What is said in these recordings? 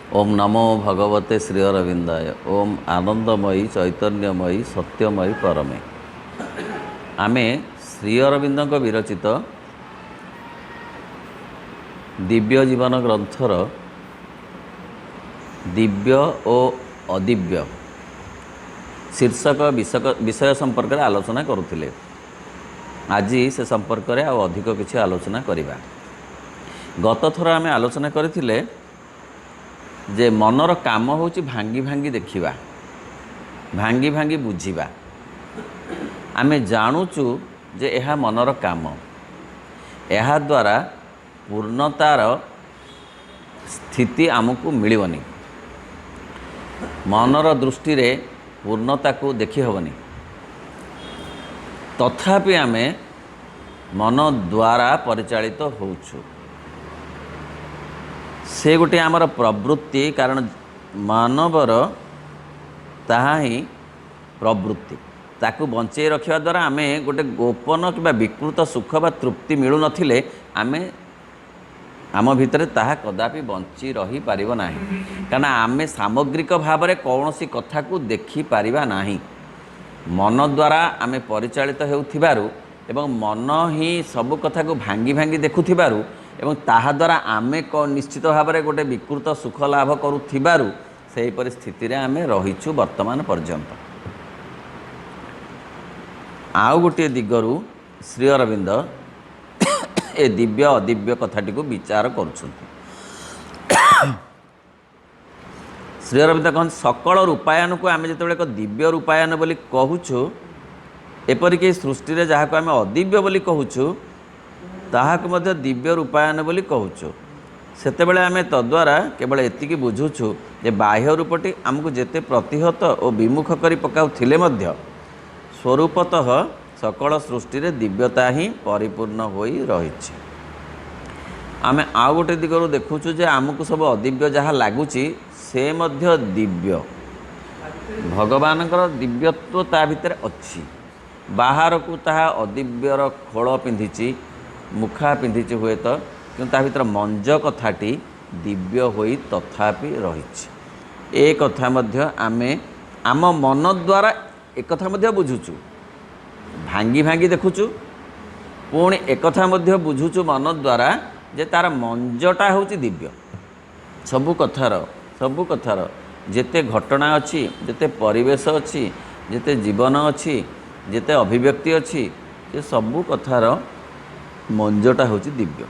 ओम नमो भगवते श्री अरविंदाय। ओम आनंदमयी चैतन्यमयी सत्यमयी परमे। आमे श्री अरविंद विरचित दिव्य जीवन ग्रंथर दिव्य और अदिव्य शीर्षक विषय संपर्क में आलोचना करुथिले। आज से संपर्क में अधिक किसी आलोचना करिबा। गत थर आम आलोचना करथिले जे मनर काम होची भांगी भांगी देखिबा, भांगी भांगी बुझिबा। आमे जानुचु जे यह मनर काम, यह द्वारा पूर्णतार स्थिति आमको मिलवनी। मनर दृष्टि रे पूर्णता को देखी हेबनी। तथापि आमे मन द्वारा परिचालित होउछु। से गोटे आमर प्रवृत्ति, कारण मानवर ताहा ही प्रवृत्ति ताकू बंचे रखिया द्वारा आमे गोटे गोपन कि विकृत सुख बा तृप्ति मिलू नथिले आमे आम भितर ताहा कदापि बंची रही पारिबो नाही। कारण आमे सामग्रिक भाव में कौन सी कथा को देखि पारिबा नाही। मन द्वारा आमे परिचालित हेउथिबारु एवं मन ही सबु कथा को भांगी भांगी देखुथिबारु एवं ताहा द्वारा आमे निश्चित भाव में गोटे विकृत सुख लाभ करुथिबारु सेही परिस्थिति रे आमे रहिछु वर्तमान पर्यंत। आउ गोटे दिगरु श्री अरविंद ए दिव्य अदिव्य कथाटी को विचार करुछन्ति। श्री अरविंद कहते सकल रूपायन को आमे जेतेबेले एक दिव्य रूपायन बोली कहूछु, एपरिक सृष्टि रे जहाँ को आमे अदिव्य बोली कहूछु ताहाको मध्य दिव्य रूपायन बोली कहूछु। सेतेबेले आमे तद्वारा केवल एतिकी बुझुछु जे बाह्य रूपटी आमको जेते प्रतिहत और विमुख करी पकाउथिले मध्य स्वरूपतः सकल सृष्टि रे दिव्यता ही परिपूर्ण होई रहिछि। आमे आउ गोटे दिगरु देखुछु जे आमको सब अदिव्य जहाँ लगुची से मध्य दिव्य। भगवानकर दिव्यत्व ता भितर अच्छी। बाहर को ताहा अदिव्यर खोल पिंधिची, मुखा पिंधिची हुए तो किंतु ता भितर मंज कथाटी दिव्य होई तथापि रहिछि। ए कथा मध्य आमे आम मन द्वारा एक कथा मध्य बुझुछु, भांगी भांगी देखुछु, पुणी एक कथा मध्य बुझुछु मन द्वारा जे तार मंजटा होची दिव्य। सबु कथार जेते घटना अच्छी, जेते परिवेश अच्छी, जेते जीवन अच्छी, जेते अभिव्यक्ति अच्छी, ये सबु कथार मंजटा होची दिव्य।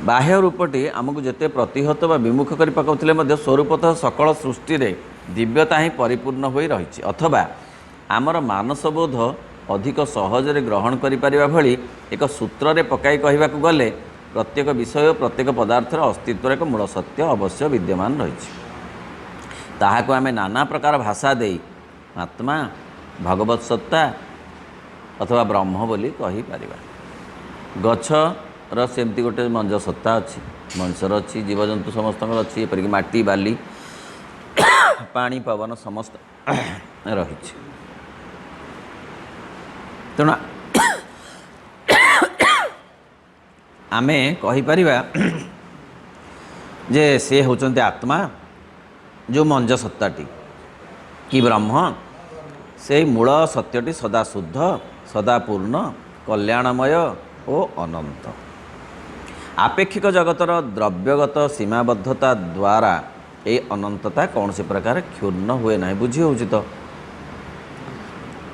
बाह्य रूपटी आमको जेते प्रतिहत व विमुख करी पकाउथिले मध्य स्वरूपतः सकल सृष्टि रे दिव्यता ही परिपूर्ण होई रहिछि। अथवा आमर मानसबोध अधिक सहजरे ग्रहण करि परिबा भली एक सूत्र रे पकाई कहिबाकू गले प्रत्येक विषय प्रत्येक पदार्थर अस्तित्व एक मूल सत्य अवश्य विद्यमान रहिछि। ताहाको आमे नाना प्रकार भाषा देई आत्मा, भगवत सत्ता अथवा ब्रह्म बोली कहि परिबा। गछर सेमती गोटे मंज सत्ता अच्छी, मनुष्यर अच्छी, जीवजंतु समस्त अच्छी, एपरिक माटी बाली पानी पवन समस्त रहिछि। तेणु आमे कहि परिबा जे से होचंते आत्मा, जो मंज सत्ताटी कि ब्रह्म, से मूल सत्यटी सदा शुद्ध, सदा पूर्ण, कल्याणमय और अनंत। आपेक्षिक जगतर द्रव्यगत सीमाबद्धता द्वारा ये अनंतता कौन से प्रकार क्षुण्ण हुए ना। बुझी होउछि तो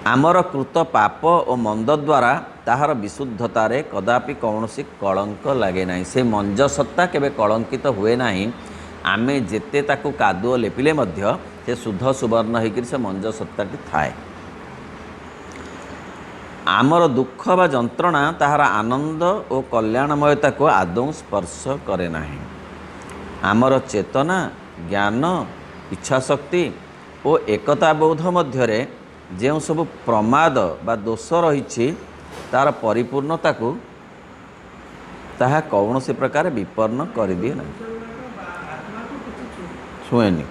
आमर कृत पाप और मंद द्वारा ताहार विशुद्धतारे कदापि कौनसी कलंक लगे ना। से मंज सत्ता केबे कलंकित हुए ना। आमे जेते ताकू कादुओ लेपिले मध्य से शुद्ध सुवर्ण होकर से मंज सत्ताटी थाए। आमर दुख बा जंत्रणा ताहार आनंद और कल्याणमयता को आदौ स्पर्श करे ना। आमर चेतना, ज्ञान, इच्छाशक्ति और एकता बोध मध्यरे जो सब प्रमाद बा दोष रही तार परिपूर्णता को ताहा कौन से प्रकार विपन्न कर दिए ना, छुएनी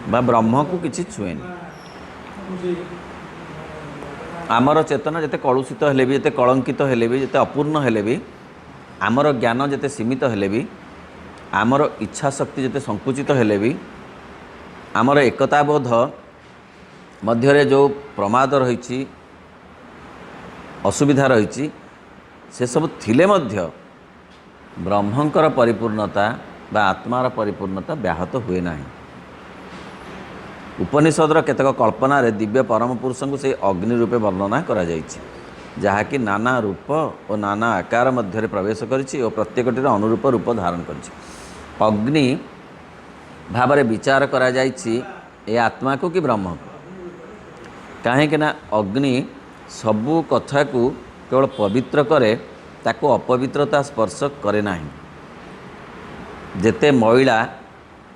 बा ब्रह्म को किसी छुएनी। आमर चेतना जिते कलुषित हेले भी, जिते कलंकित हेले भी, जिते अपूर्ण हेले भी आमर ज्ञान जिते सीमित हेले भी आमर इच्छा शक्ति जिते संकुचित हेले भी आमर एकताबोध मध्य जो प्रमाद रही असुविधा रही से सब थिले मध्य ब्रह्मंकर परिपूर्णता बा आत्मार परिपूर्णता व्याहत हुए ना। उपनिषदर केतक कल्पना रे दिव्य परम पुरुष को से अग्नि रूपे वर्णना करा जायछि, जहाँकि नाना रूप और नाना आकार मध्य प्रवेश करिछि और प्रत्येकटीर अनुरूप रूप धारण करिछि। अग्नि भाव में विचार करा जायछि ए आत्मा को कि ब्रह्म को, कहीं ना अग्नि सबू कथा को केवल पवित्र करे, ताको अपवित्रता स्पर्श करे नाही। जेते मैला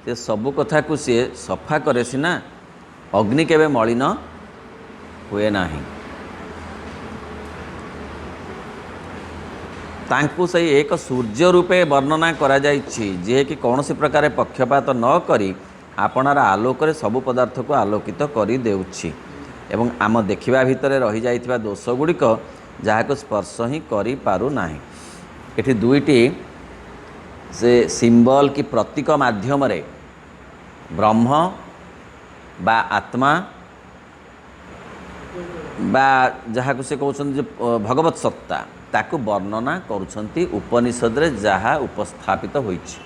से सबू कथा को सी सफा करे सिना, अग्नि केबे मलिन हुए नाही। तांकु सही एक सूर्य रूपे वर्णना करा जायछि, जे कि कौन सी प्रकार पक्षपात न करी आपनार आलोक रे सबु पदार्थ को आलोकित करि देउछि एवं आम देखिबा भितरे रही जाइथिबा दोष गुड़िक जहाँ स्पर्श ही करि पारु नाही। एठी दुईटी से सिंबल की प्रतीक माध्यम रे ब्रह्म बा आत्मा बा जहाँ को से कहउछन भगवत सत्ता ताकू वर्णना करुछंती उपनिषद रे जहाँ उपस्थापित होइछि।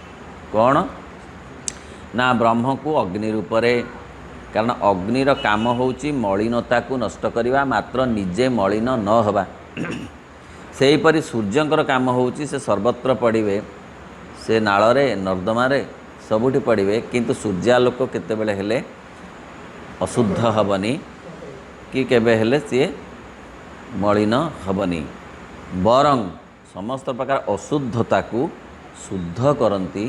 कौन ना ब्रह्म को अग्नि रूप रे, कारण अग्निर काम होउछि मलिनता को नष्ट करिवा, मात्र निजे मलिन न हवा। सेहीपरि सूर्यंकर काम होउछि से सर्वत्र पड़िबे, से नाଳରେ नर्दमारे सबुठी पड़िबे, किंतु सूर्यालोक केतेबेले हेले अशुद्ध हबनी कि केबे हेले सी मलिन हबनी, बरं समस्त प्रकार अशुद्धता को शुद्ध करती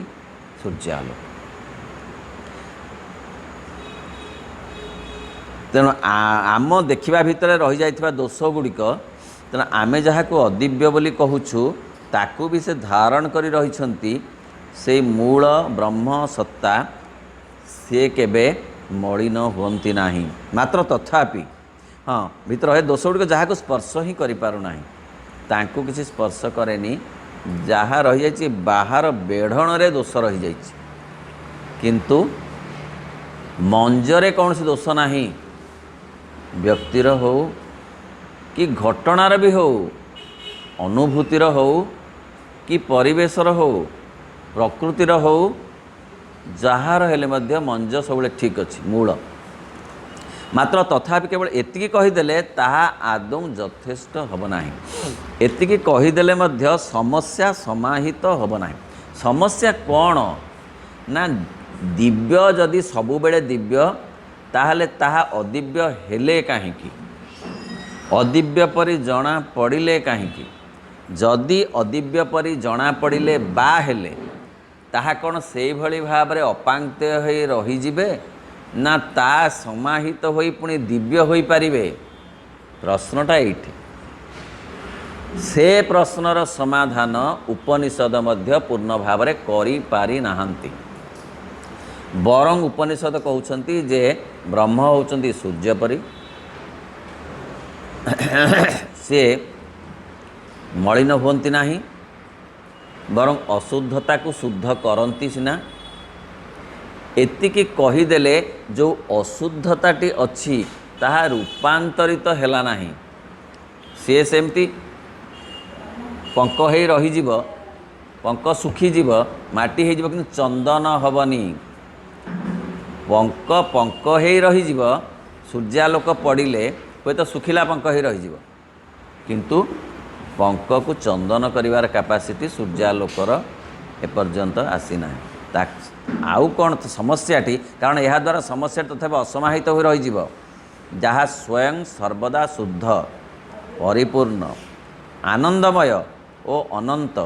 सूर्यालोक। तेणु आम देखा भितर रही जाइथिबा दोष गुड़िक तेणु आमे जहाँ को अदिव्य बोली कहूछु ताकू भी से धारण करी रहिछंती से मूल ब्रह्म सत्ता से केबे मलिन हुअंती नाही। मात्र तथापि हाँ भितर रहे दोष गुड़िक जहाँ को स्पर्श ही करि पारु नाही, तांकू किसी स्पर्श करेनी। जहाँ रही जाइछि बाहर बेढ़ण रे दोष रही जाइछि, किंतु मंजरे कौन सी दोष नाही। व्यक्तिर हो कि घटनार भी हो, अनुभूतिर हो कि परिवेशर हो, प्रकृतिर हो, जार हेले मध्य मंज सब ठीक अच्छी मूल। मात्र तथापि केवल एतिकी कहीदेले ताहा आदौ यथेष्ट हब नाही। एतिकी कहीदेले मध्य समस्या समाहित हब नाही। समस्या कौन ना दिव्य जदि सबुबेले दिव्य ताहले ताहा अदिव्य हेले काहींकी, अदिव्य परि जना पड़िले काहींकी। जदि अदिव्य परि जना पड़िले बा हेले ताहा कौन से भली भाव रे अपांक्त्य होई रही जिबे ना ता समाहित होई पुणी दिव्य होई पारिबे। प्रश्नटा एठी, से प्रश्नर समाधान उपनिषद मध्य पूर्ण भाव रे करि पारि नाहंती। बरं उपनिषद कहउछंती जे ब्रह्म होउछंती सूर्य परि, से मलिन हुअंती नाही, बरं अशुद्धता को शुद्ध करती सिना। एतिकी कहीदेले जो अशुद्धताटी अच्छी ताहा रूपांतरित हेला नाही। सी सेमती पंक हेई रहीजिब, पंक सुखीजिब, माटी हेजिब, किंतु चंदन हबनी। पंक पंक हेई रहीजिब, सूर्यालोक पड़िले हुए तो सुखिला पंक हेई रहीजिब, किंतु पंक को चंदन करिवार कैपेसिटी सूर्यालोकर एपर्यंत आसी ना। आउ कौन तो समस्याटी, कारण यह द्वारा समस्या तथा असमाहित हो रहीजिब, जहाँ स्वयं सर्वदा शुद्ध परिपूर्ण आनंदमय और अनंत,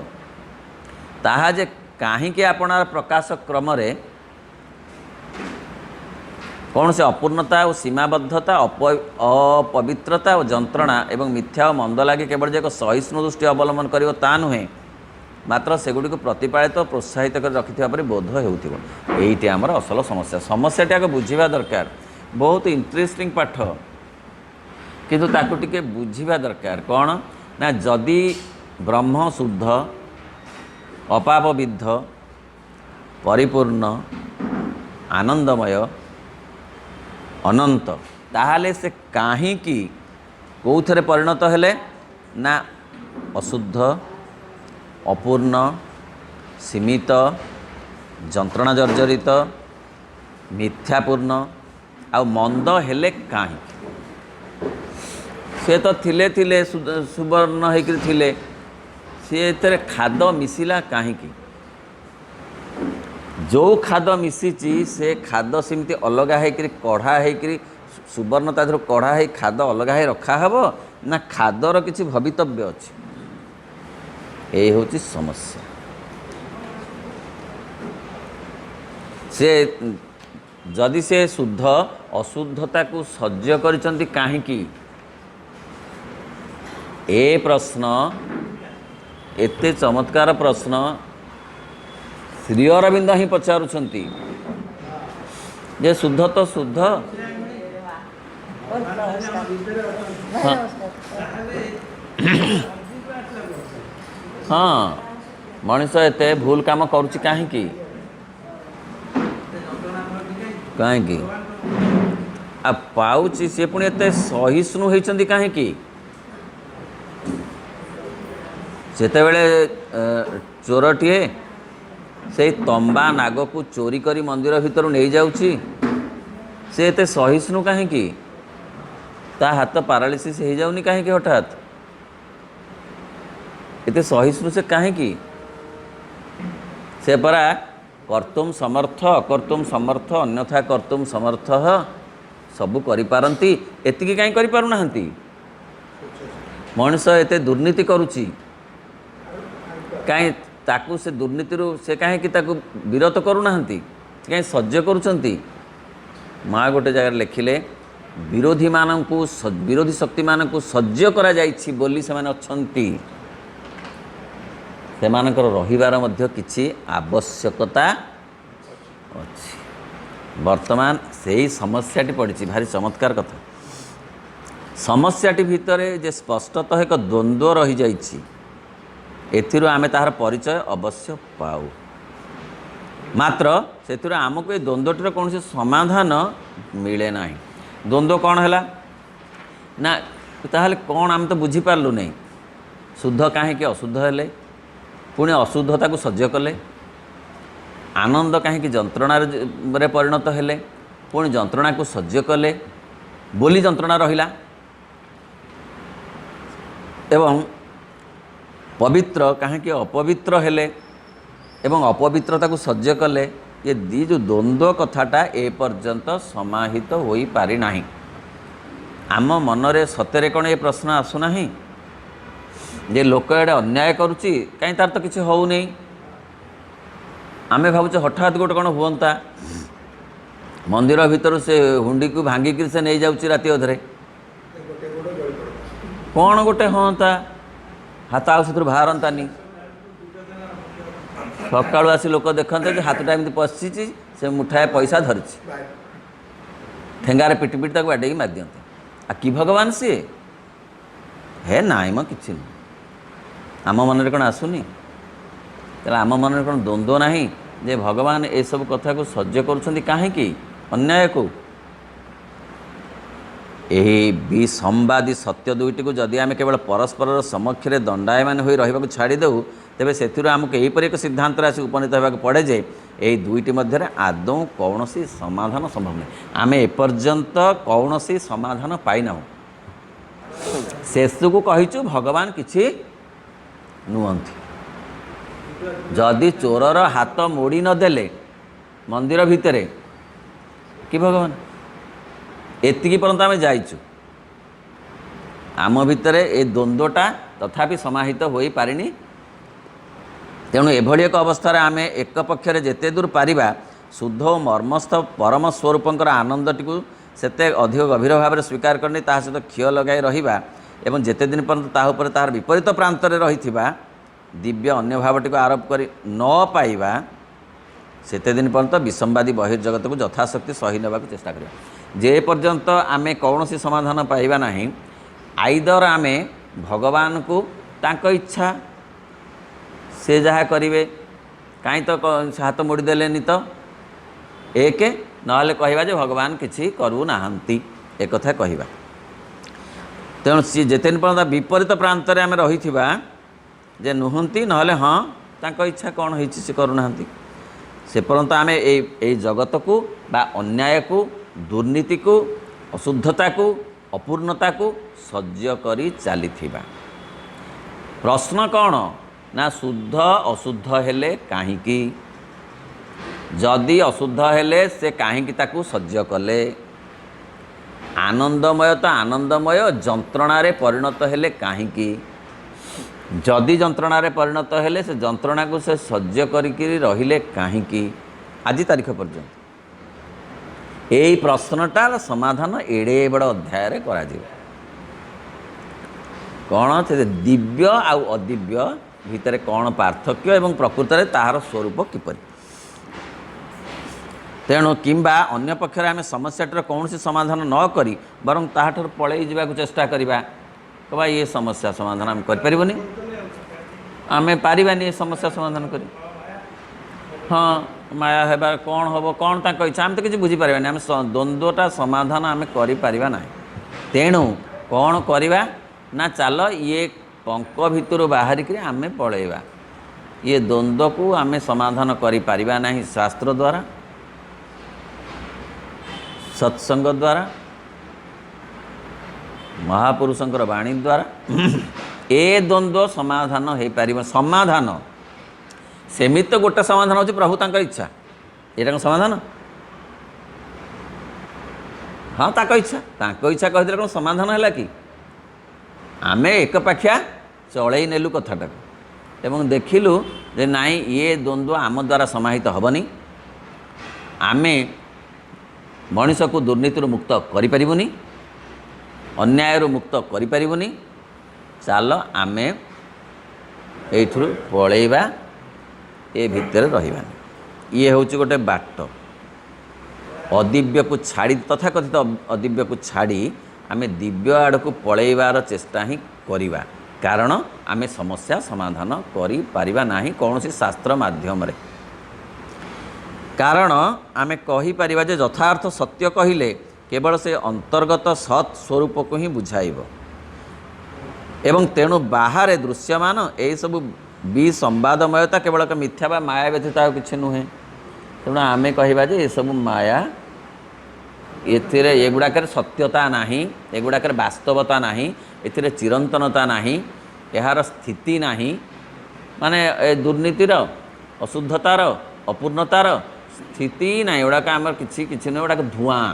ताहा जे काहींके आपणार प्रकाश क्रम रे कौन से अपूर्णता और सीमाबद्धता अपवित्रता और जंत्रणा एवं मिथ्या और मंद लगे केवल जो सहिष्णु दृष्टि अवलंबन करिवो ता नुहे, मात्र सेगुड़ी को प्रतिपालित और प्रोत्साहित कर रखिथिबा परि बोध हेउथिबो। एइटी हमर असल समस्या। समस्याटी आगे बुझिबा दरकार। बहुत इंटरेस्टिंग पाठ, किंतु ताकू टिके बुझिबा दरकार। कौन ना जदि ब्रह्म शुद्ध अपाप विद्ध परिपूर्ण आनंदमय अनंत ताहले से कहीं कौथरे परिणत हेले ना अशुद्ध अपूर्ण सीमित जंत्रणा जर्जरित मिथ्यापूर्ण आ मंद हेले कहीं से तो थिले थिले सुवर्ण होकर थिले से खाद मिसिला कहीं जो खाद मिसिची से खाद सेमती अलग होकर कढ़ा होकर सुवर्ण ता कढ़ा हो खाद अलग हो रखा हब ना खादर किसी भवितव्य अच्छे ये हूँ समस्या से जदि से शुद्ध अशुद्धता को सज्ज करिसंती काहेकि ए प्रश्न एते चमत्कार प्रश्न श्री अरविंद ही पचारुछंती जे शुद्ध तो शुद्ध हाँ हाँ मनीष एते भूल काम करुच्ची काहेकि कहीं आ पाउची सी पुणी एते सहिष्णु होती कहीं सेतेबेले चोरटीए से तंबा नाग को चोरी करी मंदिर भितर नहीं जाऊँगी से एते सहिष्णु कहीं ता हाथ पारालिसिस हो जाऊनी कहीं हठात एते सहिष्णु से कहीं से परा कर्तुम समर्थ अकर्तुम समर्थ अन्यथा कर्तुम समर्थ सबू करिपारंती एतिकी कहीं करिपारुनाहांती मनुष्य एते दुर्नीति करुची कहीं ताकू से दुर्नीति से कहीं ताकू विरत करुनाहांती कहीं सज्ज करुचंती माँ गोटे जगह लिखिले विरोधी मानकु विरोधी शक्ति मानकु सज्ज करा जाइछि बोली से माने अछंती सेमानकर रहिबार मध्य किछि आवश्यकता अछि वर्तमान सेही समस्याटी पड़ी भारी चमत्कार कथा समस्याटी भितर जे स्पष्टतः एक द्वंद्व रही जाइछि एथिरु आमे ताहार परिचय अवश्य पाऊ मात्र सेथिरु आमको ए द्वंद्वटीर कौन समाधान मिले ना द्वंद्व कौन है ना ताहले कौन आम तो बुझी पार्लु नहीं शुद्ध कहीं अशुद्ध हेले पुणी अशुद्धता को सज्ज कले आनंद कहीं जंत्रणा परिणत हेले पुणी जंत्रणा को सज्ज कले बोली जंत्रणा रहिला एवं पवित्र कहीं अपवित्र हेले एवं अपवित्रता को सज्ज कले ये दी जो द्वंद्व कथाटा ए पर्यंत समाहित हो पारि नाही आम मनरे सतरे कौन ये प्रश्न आसुना जे लोक एडे अन्याय करुच्ची कहीं तार तो किसी हो नहीं आमे भावुचे हठात गोटे कौन हुआ मंदिर भितर से हुंडी को भांगिक से नहीं जाऊँगी राति अधरे कौन गोटे हाँ हाथ आउ से बाहरतानी सकालू आसी लोक देखते कि हाथटा एमती पशिची से मुठाए पैसा धरी ठेंगारे पिटी पिटी बाड़े मार दियंते आ कि भगवान सी हे नाई म कि आम मन कौन आसुनी आम मन कौन द्वंद्व ना जे भगवान ए सब कथा को सज्ज करुँच कहीं अन्याय को यही विसंवादी सत्य दुईटी को जदि आम केवल परस्पर समक्ष दंडायमान हो रहा छाड़देव तेरे से आमको यहीपर एक सिद्धांत आसिक उपनीत होगा पड़े जे यही दुईटी मध्य आदौ कौन समाधान संभव नहीं आम एपर्यंत कौन समाधान पाईना शेष को कहीचु भगवान किसी नुहंती जदि चोरर हाथ मोड़ी नदेले मंदिर भितर कि भगवान एतिकी पर्यंत आम जाइचु आम भितर ए द्वंद्वटा तथापि समाहित हो पारिनी तेणु एभली एक अवस्था आम एक पक्षरे जेते दूर पारिबा शुद्ध और मर्मस्थ परम स्वरूपंकर आनंदटी को सेते अधिक गभीर भाव में स्वीकार करनी ता सहित क्षय लगाई रहिबा एवं जेते दिन पर्यंत ताहा उपर ताहार विपरीत प्रांत में रहिथिबा दिव्य अन्य भावटी को आरोप करी न पाइबा सेते दिन पर्यंत विसंवादी बहिर्जगत को यथाशक्ति सही नेबाक चेष्टा करिबा जे पर्यंत आमे कौन समाधान पाइबा नहीं आइदर आमे भगवान को तांको इच्छा से जहाँ करिवे कहीं तो हाथ मोड़देलेनि तो एक नहले कहवा जे भगवान किसी करूना एक कथा कहवा। तेणु सी जिते पर्यंत विपरीत प्रांत में आम रही जे नुहति ना हाँ तांको इच्छा कौन हो करूना से पर्यंत आम ए जगत को बा अन्याय को दुर्नीति को अशुद्धता को अपूर्णता को सह्य करी चलीथिबा। प्रश्न कौन ना शुद्ध अशुद्ध हेले काहींकी जदि अशुद्ध हेले से काहींकी ताकू सह्य कले आनंदमय तो आनंदमय जंत्रणारे परिणत हेले काहींकी जदि जंत्रणारे परिणत हेले से जंत्रणा को से सह्य करिकी रहिले काहींकी आज तारीख पर्यंत यही प्रश्नटार समाधान एड़े बड़ अध्याय करा कौन से दिव्य आउ अदिव्य भितर कौन पार्थक्य एवं प्रकृत में तार स्वरूप किपरि। तेणु किंबा अन्य पक्षर आम समस्याटर कौन सी समाधान न करी बरं ताहाठर पलई जावाक चेष्टा करिबा कबा ये समस्या समाधान आम करिपरिबनी आमे पारिबानी ये समस्या समाधान करी। हाँ माया हेबार कौन हम कौन ताक इच्छा आम तो किसी बुझीपारानी आम द्वंद्वटा समाधान आम करिपारिबा नाही। तेणु कौन करिबा ना चल ये पंक भितर बाहरिक आम पलैबा ये द्वंद्व को आम समाधान करिपारिबा नाही शास्त्र द्वारा सत्संग द्वारा महापुरुषंकर वाणी द्वारा ए द्वंद्व समाधान हो पार समाधान सेमित तो गोटे समाधान होची प्रभु तांकर इच्छा एटा कौन समाधान हाँ ताक इच्छा कहते कौन समाधान है कि आम एक पाखिया चलई नेलु कथाटा एवं देखिलु जे नाई ये द्वंद्व आम द्वारा समाहित हेबनी आम मनीष को दुर्नीति मुक्त करिपरिबुनी अन्याय मुक्त करिपरिबुनी चाल आम एइथुरु पलैबा ए भितर रहिबानी ये होची गोटे बाट अदिव्य को छाड़ी तथाकथित अदिव्य को छाड़ी आम दिव्य आड़ को पलैबार चेष्टा ही करिबा कारण आम समस्या समाधान करि पारिबा नाही कौन सी शास्त्र माध्यम रे। कारण आम कहीपर जे यथार्थ सत्य कहले केवल से अंतर्गत सत् स्वरूप को ही बुझाइब एवं तेणु बाहर दृश्यमान यही सब विसंवादमयता केवल एक मिथ्या बा माया व्यतीत आ कि नुहे। तेणु आम कहिबा जे ये सब माया एथिरे एगुड़ाकर सत्यता नाही एगुड़ाकर वास्तवता नाही एथिरे चिरंतनता नाही यार स्थिति नाही माने दुर्नीतिर अशुद्धतार अपूर्णतार स्थिति ना एगुड़ाक आम कि नहीं गुड़ाक धूआं।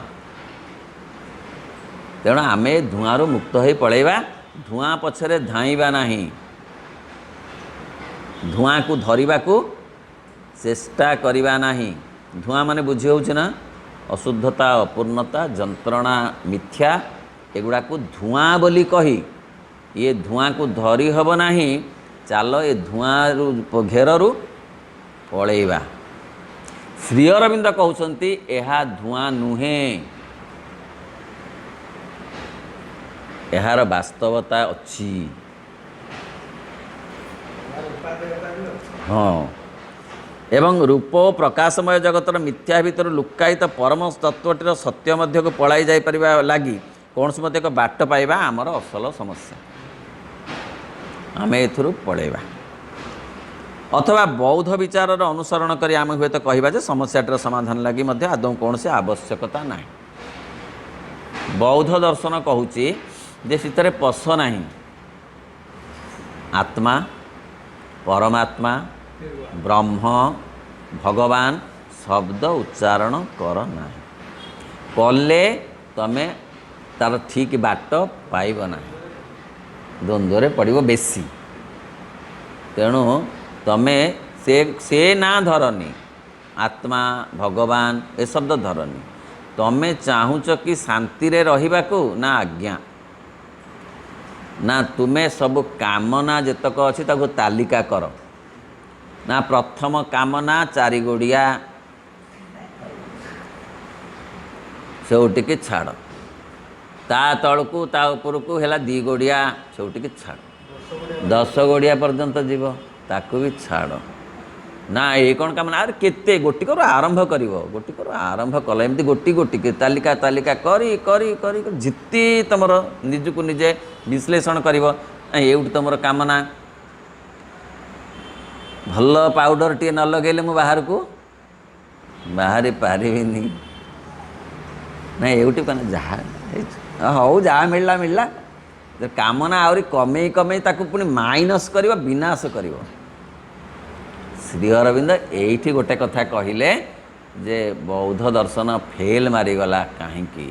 तेणु आम धूआं मुक्त हो पलैबा धूआं पछरे धाइबा नाही धूआं को धरिबा को चेष्टा करिबा नाही। धूआं माने बुझी होउछ ना अशुद्धता अपूर्णता जंत्रणा मिथ्या एगुड़ा को धूआं बोली कही ये धूआं को धरी हब नाही चाल ये धूआं घेरु पलैबा। श्री अरविंद कहते यह धूआं नुहे यार वास्तवता अच्छी। हाँ एवं रूप प्रकाशमय जगतर मिथ्या भितर लुकायित परम तत्वटीर सत्य मध्य को पलाई जाई परिबा लगी कौन से मत एक बाट पाइबा आमर असल समस्या आम एथुरु पलैबा अथवा बौद्ध विचार अनुसरण करी आम हुए तो कहवा जे समस्याटर समाधान लगी मध्य आदौ कौन से आवश्यकता ना। बौद्ध दर्शन कहूँ जे सीतरे पश नहीं आत्मा परमात्मा ब्रह्म भगवान शब्द उच्चारण कर ना कले तमें तार ठीक बाट पाइब ना द्वंद्व पड़ो बेसी। तेणु तमें से ना धरनी आत्मा भगवान ए शब्द धरनी तमें चाहूच कि शांति रे रहिबा को ना आज्ञा ना तुम्हें सब कामना जेतक अच्छी ताको तालिका कर ना प्रथम कामना चारि गोड़िया सेउटिकी छाड़ ता तलकू ता उपरकू है 2 गोड़िया सेउटिकी छाड़ 10 गोड़िया पर्यंत जीव ताकू भी छाड़ ନା ଏ କ'ଣ କାମନା ଆରେ କେତେ ଗୋଟିକରୁ ଆରମ୍ଭ କରିବ ଗୋଟିକରୁ ଆରମ୍ଭ କଲ ଏମିତି ଗୋଟି ଗୋଟି ତାଲିକା ତାଲିକା କରି କରି କରି ଯେତେ ତୁମର ନିଜକୁ ନିଜେ ବିଶ୍ଳେଷଣ କରିବ ଏଇଠି ତୁମର କାମନା ଭଲ ପାଉଡ଼ରଟିଏ ନ ଲଗେଇଲେ ମୁଁ ବାହାରକୁ ବାହାରି ପାରିବିନି ନା ଏଇଠି ଯାହା ହଉ ଯାହା ମିଳିଲା ମିଳିଲା କାମନା ଆହୁରି କମେଇ କମେଇ ତାକୁ ପୁଣି ମାଇନସ୍ କରିବ ବିନାଶ କରିବ। ଶ୍ରୀ ଅରବିନ୍ଦ ଏଇଠି ଗୋଟେ କଥା କହିଲେ ଯେ ବୌଦ୍ଧ ଦର୍ଶନ ଫେଲ୍ ମାରିଗଲା କାହିଁକି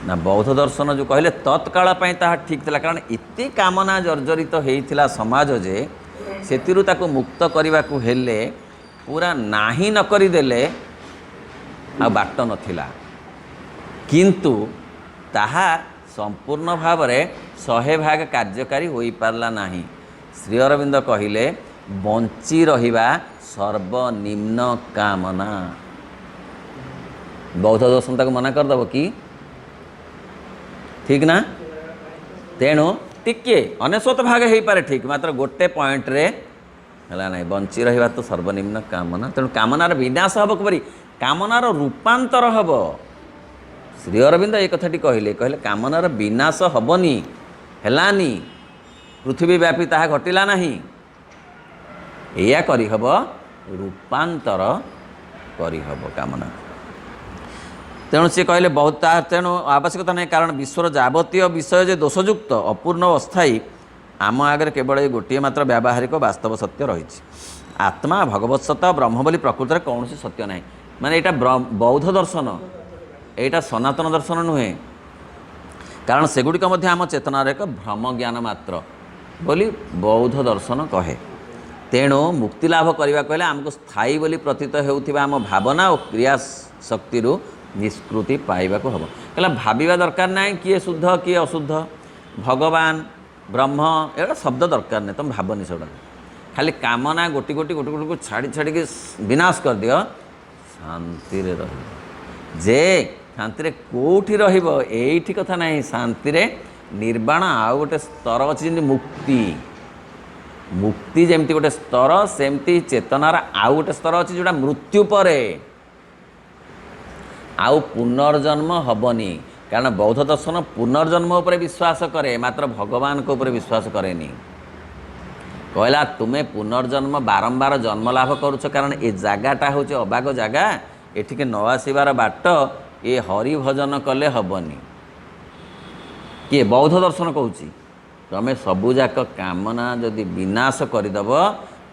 ନା ବୌଦ୍ଧ ଦର୍ଶନ ଯେଉଁ କହିଲେ ତତ୍କାଳ ପାଇଁ ତାହା ଠିକ୍ ଥିଲା କାରଣ ଏତେ କାମନା ଜର୍ଜରିତ ହେଇଥିଲା ସମାଜ ଯେ ସେଥିରୁ ତାକୁ ମୁକ୍ତ କରିବାକୁ ହେଲେ ପୁରା ନାହିଁ ନ କରିଦେଲେ ଆଉ ବାଟ ନଥିଲା କିନ୍ତୁ ତାହା ସମ୍ପୂର୍ଣ୍ଣ ଭାବରେ 100% କାର୍ଯ୍ୟକାରୀ ହୋଇପାରିଲା ନାହିଁ। ଶ୍ରୀ ଅରବିନ୍ଦ କହିଲେ ବଞ୍ଚି ରହିବା ସର୍ବନିମ୍ନ କାମନା। ବୌଦ୍ଧ ଦର୍ଶନ ତାକୁ ମନା କରିଦେବ କି ଠିକ୍ ନା ତେଣୁ ଟିକିଏ 99% ହେଇପାରେ ଠିକ୍ ମାତ୍ର ଗୋଟେ ପଏଣ୍ଟରେ ହେଲା ନାହିଁ ବଞ୍ଚି ରହିବା ତ ସର୍ବନିମ୍ନ କାମନା ତେଣୁ କାମନାର ବିନାଶ ହେବ କିପରି କାମନାର ରୂପାନ୍ତର ହେବ। ଶ୍ରୀ ଅରବିନ୍ଦ ଏ କଥାଟି କହିଲେ କାମନାର ବିନାଶ ହେବନି ହେଲାନି ପୃଥିବୀ ବ୍ୟାପୀ ତାହା ଘଟିଲା ନାହିଁ ଏଇଆ କରିହେବ ରୂପାନ୍ତର କରିହେବ କାମନା। ତେଣୁ ସେ କହିଲେ ବହୁତ ତାହା ତେଣୁ ଆବଶ୍ୟକତା ନାହିଁ କାରଣ ବିଶ୍ୱର ଯାବତୀୟ ବିଷୟ ଯେ ଦୋଷଯୁକ୍ତ ଅପୂର୍ଣ୍ଣ ଅସ୍ଥାୟୀ ଆମ ଆଗରେ କେବଳ ଏ ଗୋଟିଏ ମାତ୍ର ବ୍ୟାବହାରିକ ବାସ୍ତବ ସତ୍ୟ ରହିଛି ଆତ୍ମା ଭଗବତ ସତ୍ତା ବ୍ରହ୍ମ ବୋଲି ପ୍ରକୃତରେ କୌଣସି ସତ୍ୟ ନାହିଁ। ମାନେ ଏଇଟା ବୌଦ୍ଧ ଦର୍ଶନ ଏଇଟା ସନାତନ ଦର୍ଶନ ନୁହେଁ କାରଣ ସେଗୁଡ଼ିକ ମଧ୍ୟ ଆମ ଚେତନାର ଏକ ଭ୍ରମ ଜ୍ଞାନ ମାତ୍ର ବୋଲି ବୌଦ୍ଧ ଦର୍ଶନ କହେ। ତେଣୁ ମୁକ୍ତି ଲାଭ କରିବାକୁ ହେଲେ ଆମକୁ ସ୍ଥାୟୀ ବୋଲି ପ୍ରତୀତ ହେଉଥିବା ଆମ ଭାବନା ଓ କ୍ରିୟା ଶକ୍ତିରୁ ନିଷ୍କୃତି ପାଇବାକୁ ହେବ। କହିଲା ଭାବିବା ଦରକାର ନାହିଁ କିଏ ଶୁଦ୍ଧ କିଏ ଅଶୁଦ୍ଧ ଭଗବାନ ବ୍ରହ୍ମ ଏଗୁଡ଼ା ଶବ୍ଦ ଦରକାର ନାହିଁ ତୁମେ ଭାବନି ସେଗୁଡ଼ା ଖାଲି କାମନା ଗୋଟି ଗୋଟି ଗୋଟି ଗୋଟିକୁ ଛାଡ଼ି ଛାଡ଼ିକି ବିନାଶ କରିଦିଅ ଶାନ୍ତିରେ ରହିବ ଯେ ଶାନ୍ତିରେ କେଉଁଠି ରହିବ ଏଇଠି କଥା ନାହିଁ ଶାନ୍ତିରେ ନିର୍ବାଣ ଆଉ ଗୋଟେ ସ୍ତର ଅଛି ଯେମିତି ମୁକ୍ତି ମୁକ୍ତି ଯେମିତି ଗୋଟେ ସ୍ତର ସେମିତି ଚେତନାର ଆଉ ଗୋଟେ ସ୍ତର ଅଛି ଯେଉଁଟା ମୃତ୍ୟୁ ପରେ ଆଉ ପୁନର୍ଜନ୍ମ ହେବନି କାରଣ ବୌଦ୍ଧ ଦର୍ଶନ ପୁନର୍ଜନ୍ମ ଉପରେ ବିଶ୍ୱାସ କରେ ମାତ୍ର ଭଗବାନଙ୍କ ଉପରେ ବିଶ୍ୱାସ କରେନି। କହିଲା ତୁମେ ପୁନର୍ଜନ୍ମ ବାରମ୍ବାର ଜନ୍ମ ଲାଭ କରୁଛ କାରଣ ଏ ଜାଗାଟା ହେଉଛି ଅବାଗ ଜାଗା ଏଠିକି ନ ଆସିବାର ବାଟ ଏ ହରି ଭଜନ କଲେ ହେବନି। କିଏ ବୌଦ୍ଧ ଦର୍ଶନ କହୁଛି ତୁମେ ସବୁଯାକ କାମନା ଯଦି ବିନାଶ କରିଦେବ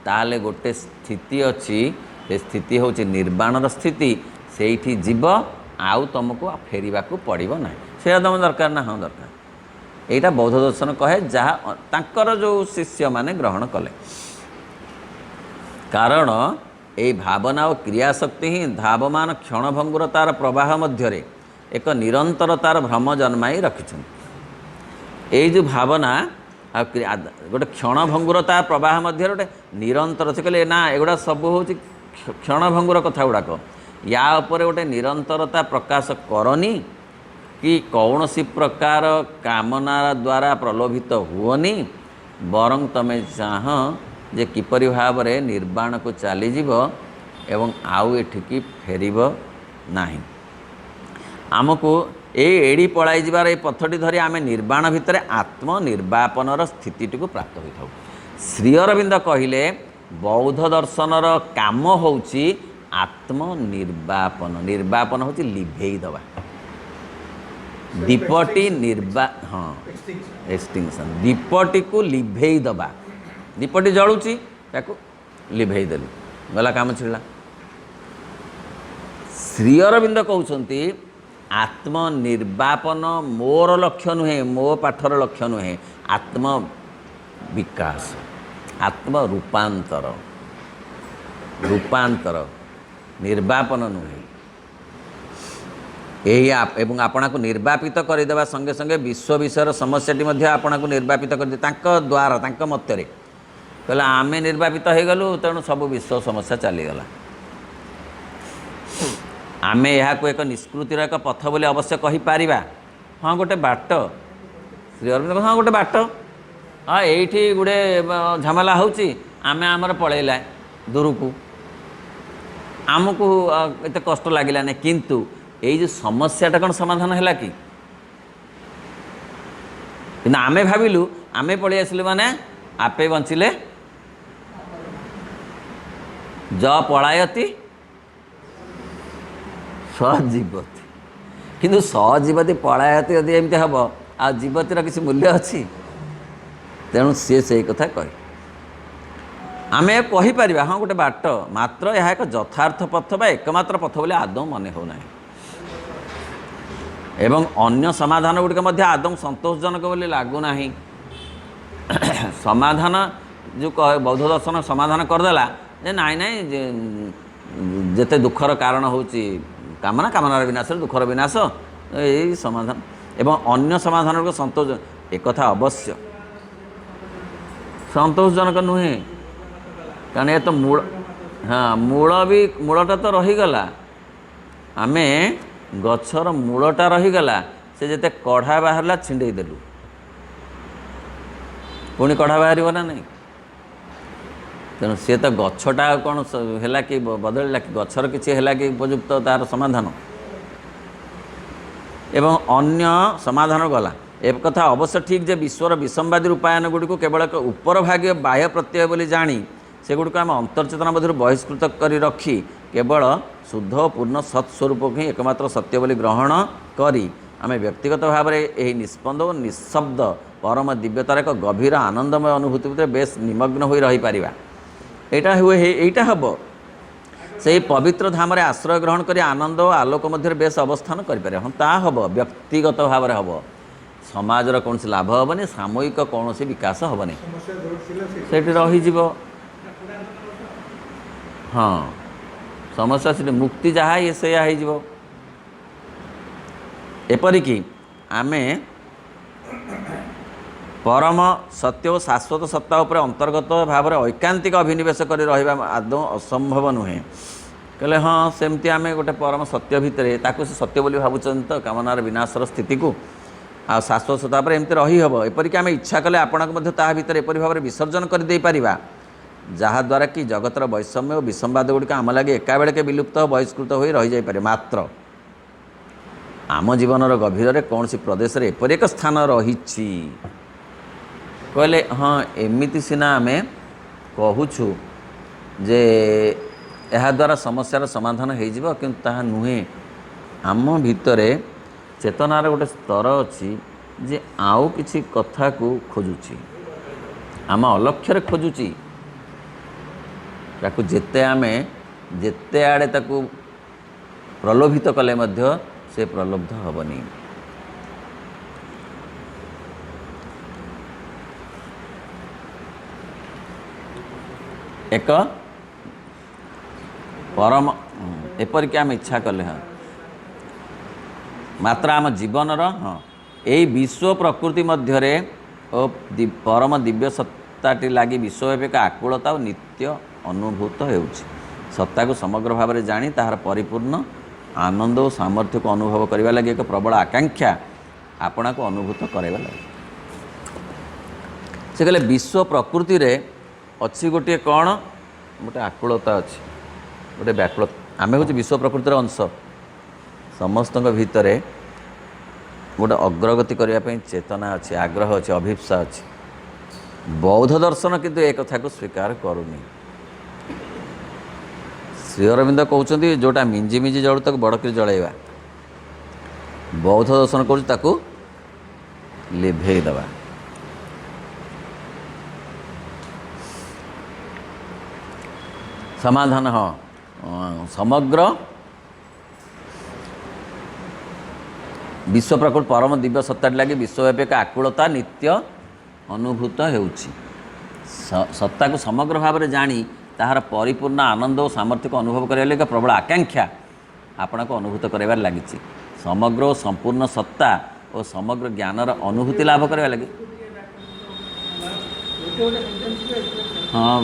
ତାହେଲେ ଗୋଟେ ସ୍ଥିତି ଅଛି ସେ ସ୍ଥିତି ହେଉଛି ନିର୍ବାଣର ସ୍ଥିତି ସେଇଠି ଯିବ ଆଉ ତୁମକୁ ଫେରିବାକୁ ପଡ଼ିବ ନାହିଁ ସେଇଟା ତୁମ ଦରକାର ନା ହଁ ଦରକାର ଏଇଟା ବୌଦ୍ଧ ଦର୍ଶନ କହେ ଯାହା ତାଙ୍କର ଯେଉଁ ଶିଷ୍ୟମାନେ ଗ୍ରହଣ କଲେ କାରଣ ଏହି ଭାବନା ଓ କ୍ରିୟାଶକ୍ତି ହିଁ ଧାବମାନ କ୍ଷଣଭଙ୍ଗୁରତାର ପ୍ରବାହ ମଧ୍ୟରେ ଏକ ନିରନ୍ତରତାର ଭ୍ରମ ଜନ୍ମାଇ ରଖିଛନ୍ତି। ଏଇ ଯେଉଁ ଭାବନା ଆଉ ଗୋଟେ କ୍ଷଣଭଙ୍ଗୁରତା ପ୍ରବାହ ମଧ୍ୟରେ ଗୋଟେ ନିରନ୍ତର ସେ କହିଲେ ନା ଏଗୁଡ଼ା ସବୁ ହେଉଛି କ୍ଷଣଭଙ୍ଗୁର କଥା ଗୁଡ଼ାକ ୟା ଉପରେ ଗୋଟେ ନିରନ୍ତରତା ପ୍ରକାଶ କରନି କି କୌଣସି ପ୍ରକାର କାମନା ଦ୍ୱାରା ପ୍ରଲୋଭିତ ହୁଅନି ବରଂ ତୁମେ ଚାହଁ ଯେ କିପରି ଭାବରେ ନିର୍ବାଣକୁ ଚାଲିଯିବ ଏବଂ ଆଉ ଏଠିକି ଫେରିବ ନାହିଁ। ଆମକୁ ଏଡ଼ି ପଳାଇ ଯିବାର ଏ ପଥଟି ଧରି ଆମେ ନିର୍ବାଣ ଭିତରେ ଆତ୍ମନିର୍ବାପନର ସ୍ଥିତିଟିକୁ ପ୍ରାପ୍ତ ହୋଇଥାଉ। ଶ୍ରୀ ଅରବିନ୍ଦ କହିଲେ ବୌଦ୍ଧ ଦର୍ଶନର କାମ ହେଉଛି ଆତ୍ମନିର୍ବାପନ ନିର୍ବାପନ ହେଉଛି ଲିଭେଇ ଦେବା ଦୀପଟି ଏକ୍ସଟିଂସନ୍ ଦୀପଟିକୁ ଲିଭେଇ ଦେବା ଦୀପଟି ଜଳୁଛି ତାକୁ ଲିଭେଇ ଦେଲି ଗଲା କାମ ଛିଡ଼ିଲା। ଶ୍ରୀ ଅରବିନ୍ଦ କହୁଛନ୍ତି ଆତ୍ମନିର୍ବାପନ ମୋର ଲକ୍ଷ୍ୟ ନୁହେଁ ମୋ ପାଠର ଲକ୍ଷ୍ୟ ନୁହେଁ ଆତ୍ମ ବିକାଶ ଆତ୍ମ ରୂପାନ୍ତର ନିର୍ବାପନ ନୁହେଁ ଏହି ଏବଂ ଆପଣଙ୍କୁ ନିର୍ବାପିତ କରିଦେବା ସଙ୍ଗେ ସଙ୍ଗେ ବିଶ୍ୱ ବିଷୟର ସମସ୍ୟାଟି ମଧ୍ୟ ଆପଣଙ୍କୁ ନିର୍ବାପିତ କରିଦିଏ ତାଙ୍କ ଦ୍ୱାରା ତାଙ୍କ ମତରେ କହିଲେ ଆମେ ନିର୍ବାପିତ ହୋଇଗଲୁ ତେଣୁ ସବୁ ବିଶ୍ୱ ସମସ୍ୟା ଚାଲିଗଲା ଆମେ ଏହାକୁ ଏକ ନିଷ୍କୃତିର ଏକ ପଥ ବୋଲି ଅବଶ୍ୟ କହିପାରିବା ହଁ ଗୋଟେ ବାଟ ଶ୍ରୀ ଅରବିନ୍ଦ ହଁ ଗୋଟେ ବାଟ ହଁ ଏଇଠି ଗୋଟେ ଝାମେଲା ହେଉଛି ଆମେ ଆମର ପଳେଇଲା दूरକୁ आमको एत कष्ट लगे ना किंतु ये समस्याटा कौन समाधान है कि आमे भाविलु आमे पलि आसिलु माने आपे बंचिले ज पलायति सजीवती किंतु सजीवती पलायति यदि एमती हम आ जीवतीर किसी मूल्य अच्छी तेणु सी से कथा कह आमे कहीपर हाँ गोटे बाट मात्र यह एक यथार्थ पथ बा एकमात्र पथ बोली आदौ मन होना एवं अन्य समाधान गुड़िक आदौ संतोषजनक बोली लगुना समाधान जो बौद्ध दर्शन समाधान करदेला जे नाई नाई जेते दुखर कारण होची कामना कामनार विनाश दुखर विनाश यही समाधान एवं अन्य समाधान को संतोष एक अवश्य संतोषजनक नुहे कारण ये तो मूल हाँ मूल भी मूलटा तो रहीगला आमे गछर मूलटा रहीगला से जिते कढ़ा बाहरला छिंडे देलु पुणी कढ़ा बाहर ना नहीं तेणु सी तो गछटा कौन है कि बदलला कि गछर किसी है कि उपयुक्त तार समाधान एवं अन्य समाधान गला एक कथा अवश्य ठीक जे विश्वर विषमवादी रूपायन गुड़ी को केवल एक उपर भाग्य बाह्य प्रत्यय बोली जानी से गुड़िक आम अंतर्चेतना मध्य बहिष्कृत कर रखी केवल शुद्ध पूर्ण सत्स्वरूप ही एकमात्र सत्य बोली ग्रहण करी आम व्यक्तिगत भाव में यही निस्पंद और निशब्द परम दिव्यतार एक गभीर आनंदमय अनुभूति भीतर बेस निमग्न हो रही पारिबा एटा हुए एटा हम से पवित्र धाम रे आश्रय ग्रहण करी आनंद और आलोक मध्य बेस अवस्थान करें हाँ ता हम व्यक्तिगत भाव में हम समाजर कौन लाभ हेनी सामूहिक कौन विकास हेनी से रही हाँ समस्या से मुक्ति जहाँ ये से एपरिकी आमे परम सत्य और शाश्वत सत्ता उपर अंतर्गत भाव में ऐकांतिक अभिनिवेश कर रहा आदौ असंभव नुहे कहले हाँ सेमती आमे गोटे परम सत्य भितर ताकू से सत्य बोली भावुं तो कामनार विनाशर स्थिति को आ शाश्वत सत्ता पर एमती रही हम एपरिक आम इच्छा कले आपणक भीतर एपरी भाव में विसर्जन कर दे पारिबा जहाद्वारा कि जगतर वैषम्य और विषमवाद गुड़िक आम लगे एका बेलके विलुप्त बहिष्कृत हो रही जापे मात्र आम जीवनर गभीर कौन सी प्रदेश रे एपरि एक स्थान रही कहले हाँ एमती सिना आम कहूँ जे यह द्वारा समस्यार समाधान हो किंतु ताहा नुहे आम भितर चेतनार गोटे स्तर अच्छी जे आउ किसी कथा को खोजुची आम अलक्ष्य खोजुची ताकू जेते आमे जेते आड़े ताकू प्रलोभित कले मध्य से प्रलब्ध हेनी एक परम एपरिक आम इच्छा कले हाँ मात्र आम जीवनर हाँ यही विश्व प्रकृति मध्य परम दिव्य सत्ताटी लगी विश्वव्यापी आकुलता और नित्य अनुभूत होउछि सत्ता को समग्र भाव में जानी ताहार परिपूर्ण आनंद और सामर्थ्य को अनुभव करने लगी एक प्रबल आकांक्षा आपना को अनुभूत करवा लगे से कहले विश्व प्रकृति रे अच्छी गोटे कौन गोटे आकुलता अच्छी गोटे व्याकुल आम हूँ विश्व प्रकृतिर अंश समस्त भितर गोटे अग्रगति करने चेतना अच्छी आग्रह अच्छी अभिप्सा अच्छी बौद्ध दर्शन किंतु एक कथा को स्वीकार करूनी श्री अरविंद कहते जोटा मिंजी मिंजी जलू ताक बड़ कर जलैवा बौद्ध दर्शन करूँ लिभे दबा समाधान हाँ समग्र विश्व प्रकृति परम दिव्य सत्ता लगे विश्वव्यापी एक आकुलता नित्य अनुभूत होउछि सत्ता को समग्र भाव में जानी ताहार परिपूर्ण आनंद और सामर्थ्य को अनुभव करने लगे प्रबल आकांक्षा आपना को अनुभूत करार लगी समग्र और संपूर्ण सत्ता और समग्र ज्ञानर अनुभूति लाभ करने लगे हाँ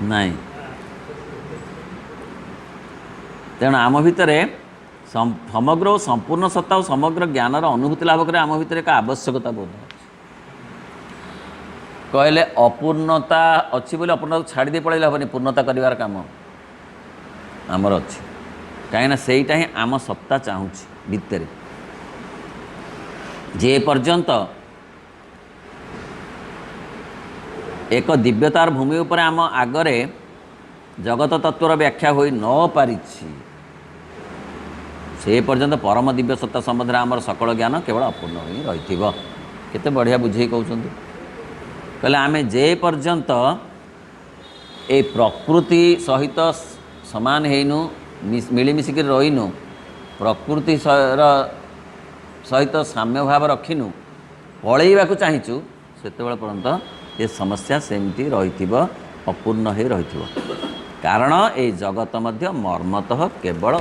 नहीं तेणु आम भितर समग्र और संपूर्ण सत्ता और समग्र ज्ञानर अनुभूति लाभ कर आम भितर एक आवश्यकता बोध कहले अपूर्णता अच्छी बोले अपूर्णता छाड़ी दे पड़े हेनी पूर्णता कर काम आमर अच्छी कहीं सेटा ही आम सत्ता चाहूँगी भितर जे पर्यंत एक दिव्यतार भूमि उपर आम आगरे जगत तत्वर व्याख्या हो न पारि से पर्यंत परम दिव्य सत्ता संबंध में आमर सकल ज्ञान केवल अपूर्ण हो रही केते बढ़िया बुझे कहते कहले आमे जे पर्यंत ए प्रकृति सहित समान हेनु मिलमिशिक रहीनु प्रकृति सहित साम्य भाव रखिनु पलैवा चाहूँ से पर्यंत ये समस्या सेमती रही अपूर्ण हो रही कारण ये जगत मध्य मर्मतः केवल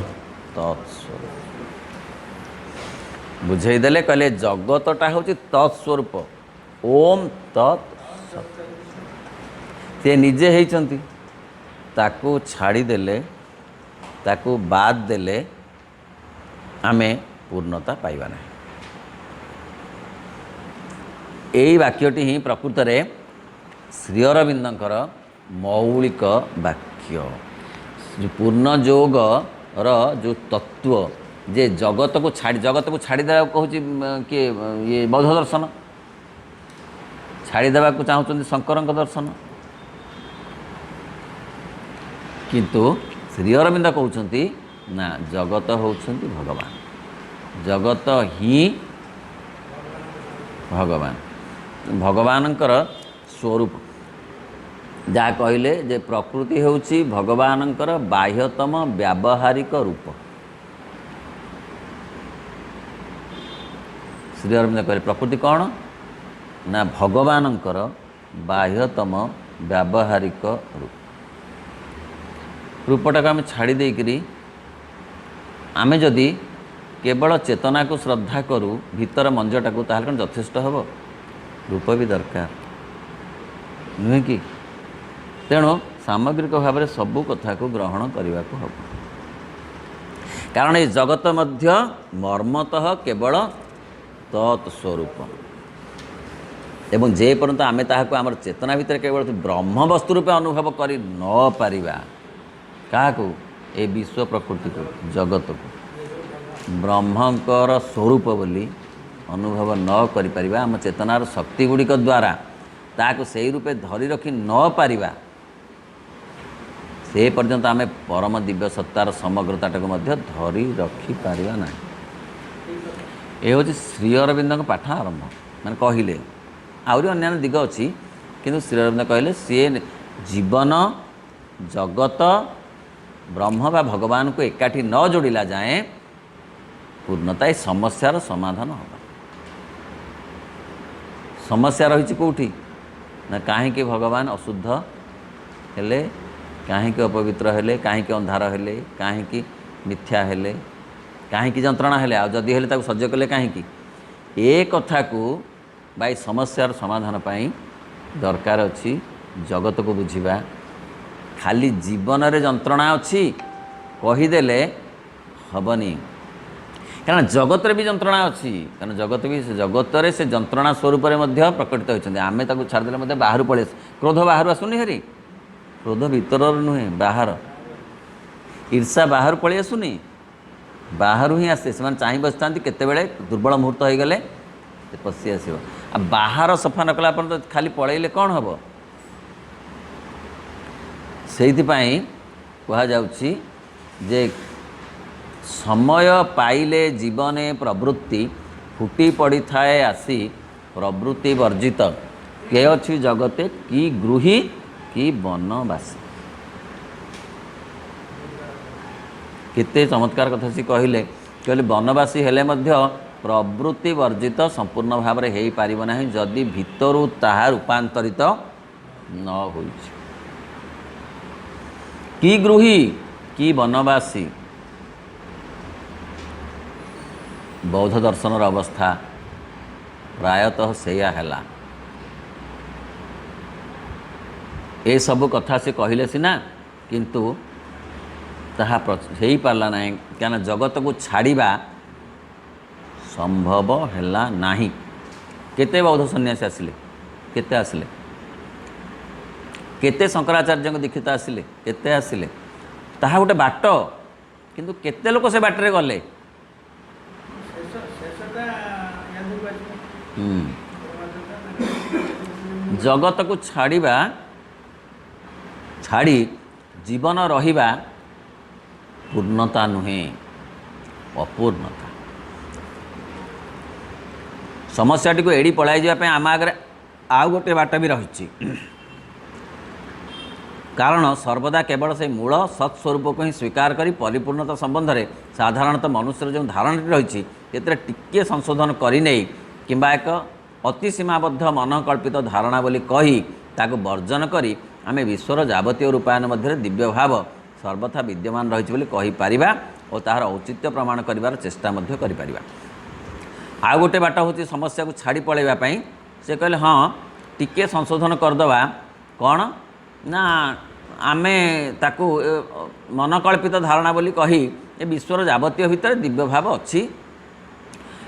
तत्स्वरूप बुझेदेले कहले जगतटा हूँ तत्स्वरूप ओम तत् से निजे होती ताकू छाड़ीदेले ताकू बाद देले आमे पूर्णता पाइबा ना यही वाक्यटी ही प्रकृत में श्री अरविंदर मौलिक वाक्य पूर्ण जोग जो तत्व जे जगत को छाड़ीदेवा कहूँ किए ये बौद्ध दर्शन छाड़ीदेवा चाहते शंकर दर्शन किंतु श्री अरविंद कहते ना जगत होउछंती भगवान जगत ही भगवान भगवानंकर स्वरूप जहाँ कहले जे प्रकृति होउछि भगवानंकर बाह्यतम व्यावहारिक रूप श्री अरविंद कहले प्रकृति कौन ना भगवानंकर बाह्यतम व्यावहारिक रूप रूपटा को आम छाड़ी देकरी आमे जदि केवल चेतना को श्रद्धा करूँ भीतर मंजटा को ताहले कौन यथेष्ट हम रूप भी दरकार नुहे कि तेणु सामग्रिक भाव में सबू कथा को ग्रहण करने को हम कारण ये जगत मध्य मर्मतः केवल तत्स्वरूप एवं जे पर्यंत आमे ताहाको आमर चेतना भितर केवल ब्रह्म वस्तु रूपे अनुभव करि न पारिबा क्या ए विश्व प्रकृति को जगत को ब्रह्मंकर स्वरूप बोली अनुभव न करि परिबा आम चेतनार शक्ति गुड़िक द्वारा ताको सही रूपे धरी रखी न पारिबा से पर्यंत आमे परम दिव्य सत्तार समग्रताटा को मध्य धरी रखी पारिबा ना ये हूँ श्री अरविंद पाठ आरंभ मैंने कहले आहरी अन्य दिग अच्छी किंतु श्री अरविंद कहले सी जीवन जगत ब्रह्म बा भगवान को एकाठी न जोड़िला जाए पूर्णता समस्यार समाधान होगा समस्या रही कौटी ना कहीं भगवान अशुद्ध हेले कहीं अपवित्र हेले कहीं अंधार हेले कहीं मिथ्या हेले कहीं जंत्रणा हेले आ जदि हेले ताको सह्य कले कहीं ए कथा को बाई समस्यार समाधान पाई दरकार अच्छी जगत को बुझिबा खाली जीवन रे जंत्रणा अच्छी कहीदेले हेनी कारण जगत भी जंत्रणा अच्छी कारण जगत भी जगत रे से जंत्रणा स्वरूप प्रकटित होती आम छाड़देले बाहर पड़े क्रोध बाहर आसुनी हेरी क्रोध भीतर नुहे बाहर ईर्षा बाहर पलि आसुनी बाहर ही आसे से चाह बसता केतबेले दुर्बल मुहूर्त हो गले पशि आस बाहर सफा न कला तो खाली पलैले कौन हम से कहुच्छी जे समय पाइले जीवने प्रवृत्ति फुटी पड़ी थाए आसी प्रवृत्ति वर्जित के अच्छी जगते कि गृही कि वनवासी केते चमत्कार कथा सी कहले वनवासी हेले मध्य प्रवृत्ति वर्जित संपूर्ण भाव में हो पारिब नहीं जदि भितरु ताहा रूपांतरित न होई कि गृही कि वनवासी बौद्ध दर्शन अवस्था प्रायतः सेया हैला ए सब कथा से कहले सीना किंतु ताहा हो पारला नहीं क्या जगत को छाड़िबा संभव हैला नहीं केते बौद्ध सन्यासी आसिले केते आसिले केते शंकराचार्य दीक्षित आसिले केते आसिले ताहा गोटे बाट किंतु केते लोक से बाटरे गले जगत को छाड़िबा छाड़ी जीवन रहिबा पूर्णता नुहे अपूर्णता समस्याटी को एड़ी पलाई जावाई आम आगे आउ गोटे बाट भी रही कारण सर्वदा केवल से मूल सत्स्वरूप को ही स्वीकार करी परिपूर्णता संबंध में साधारणतः मनुष्य जो धारणा रही टिके संशोधन करने किंबा एक अति सीमाबद्ध मनकल्पित धारणा बोली कही ताको वर्जन करी आमे विश्वर जावतीय रूपायन मध्य दिव्य भाव सर्वथा विद्यमान रही बोली कही पारिबा और तार औचित्य प्रमाण करिवार चेष्टा मध्य करि पारिबा। आउ गोटे बाट होची समस्या को छाड़ी पळेबा पई से कहले हाँ टिके संशोधन करदवा कौन ना आमे ताकू मनकल्पित धारणा बोली कही ए विश्वर जावतीय भितर दिव्य भाव अच्छी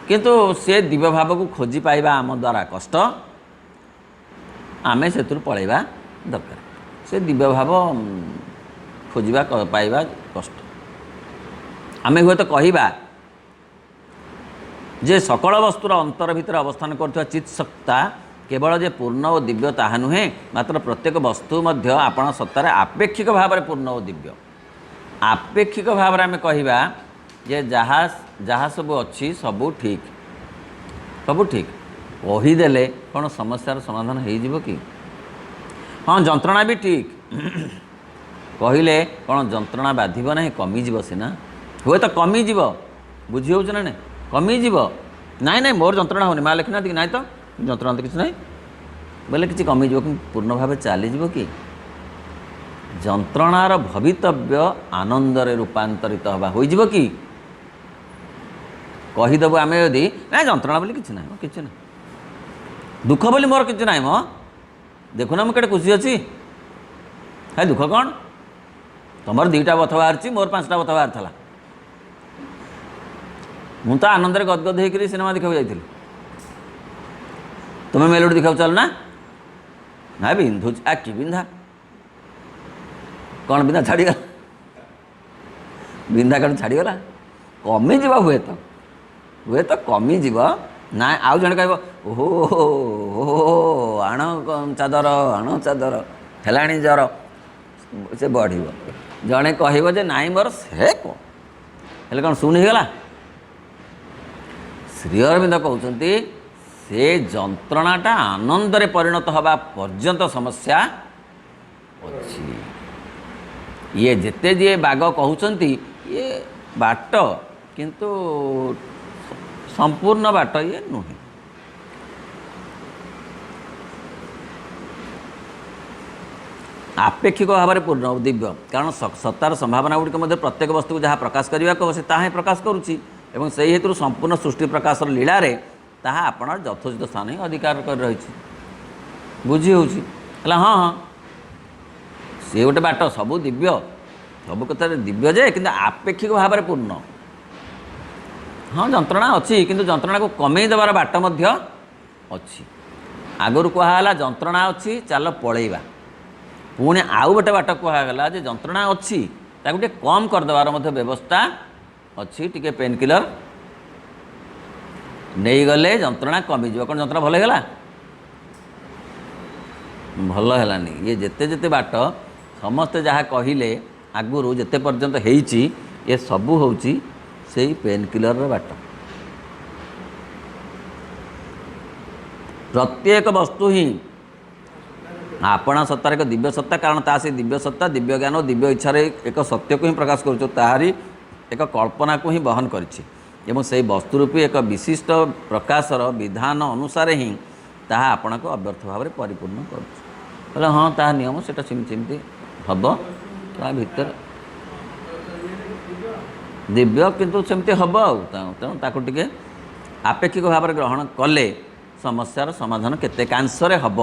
किंतु से दिव्य भाव को खोजी पाइबा आम द्वारा कष्ट आमे से पलैबा दरकार से दिव्य भाव खोजा पाइबा कष्ट आमे हुए तो कहवा जे सकल वस्तुर अंतर भितर अवस्थान कर चित सत्ता केवल जे पूर्ण और दिव्य ताहा नुहे मात्र प्रत्येक वस्तु मध्य आपण सत्तार आपेक्षिक भाव में पूर्ण और दिव्य आपेक्षिक भाव में आम कहवा जे जहाँ जहाँ सब अच्छी सबू ठीक कहीदेले कौन समस्यार समाधान हो कि हाँ जंत्रणा भी ठीक कहले कौन जंत्रणा बाधिब ना कमिज सीना हुए तो कमिज बुझी हो ना कमिज नाई नाई मोर जंत्रणा होनी माँ लिखना कि नाई तो जंत्रणा तो किसी ना बोले किसी कमिज कि पूर्ण भाव चलीज कि जंत्रणार भवितव्य आनंदरे रूपांतरित हवा हो कि कहीदेव आम यदि ना जंत्रणा बोली किसी ना कि ना दुख बोली मोर किसी ना मो देखुना मुझे खुशी अच्छी है दुख कौन तुम दुईटा बथ बाहर मोर 5टा बथ बाहर था मु तो आनंद गदगद होकर सिनेमा देखा जाइए तुम्हें मेलोडी देखा चल ना ना बिंधु कि बिंधा कौन बिंधा छाड़गला बिंधा कौन छाड़गला कमिज हुए तो कमिज ना आउ जड़े कह ओहो आण चादर हेलाणी जर से बढ़ जड़े कह नाई मोर से कौन कौन शुणी गला श्री अरविंद कहते से जंत्रणाटा आनंदरे परिणत हवा पर्यंत समस्या अच्छी ये जेते जे बाग कहते ये बाट किंतु संपूर्ण बाट ये नुहे आपेक्षिक भाव में पूर्ण दिव्य कारण सत्तार संभावना गुड़िक प्रत्येक वस्तु को जहाँ प्रकाश करने को से ताहा प्रकाश करुच्ची एवं से हेतु संपूर्ण सृष्टि प्रकाश लीला रे ताहा आपण यथोचित स्थान ही अधिकार कर रही बुझी हो हाँ हाँ से गोटे बाट सबू दिव्य सब कथा दिव्य जे कि आपेक्षिक भाव में पूर्ण हाँ जंत्रणा अच्छी किंतु जंत्रणा को कमे देवार बाट मध्य अच्छी आगुरी कहला जंत्रणा अच्छी चल पलैबा पुणी आउ गोटे बाट कहला जे जंत्रणा अच्छी ताकू टे कम करदेवार मध्य व्यवस्था अच्छी टिके पेन किलर नहीं गले जंत्रणा कमिज कौन जंत्रणा भल होगा भल है ये जेते जेते बाट समस्ते जहाँ कहले आगुरी जेते पर्यंत होइची ये सबू होची से पेन किलर बाट प्रत्येक वस्तु ही आपणा सत्तार एक दिव्य सत्ता कारण ता से दिव्य सत्ता दिव्य ज्ञान दिव्य इच्छार एक सत्य को ही प्रकाश करी एक कल्पना को ही बहन करिछि एवं से वस्तुरूपी एक विशिष्ट प्रकाशर विधान अनुसार ही ताहा आपण को अव्यर्थ भाव में परिपूर्ण कर हाँ ता नियम से सेमती हम ता भीतर दिव्य किंतु सेमती हम तेणु ताको टिके आपेक्षिक भाव में ग्रहण कले समस्यार समाधान केतेकांशरे हम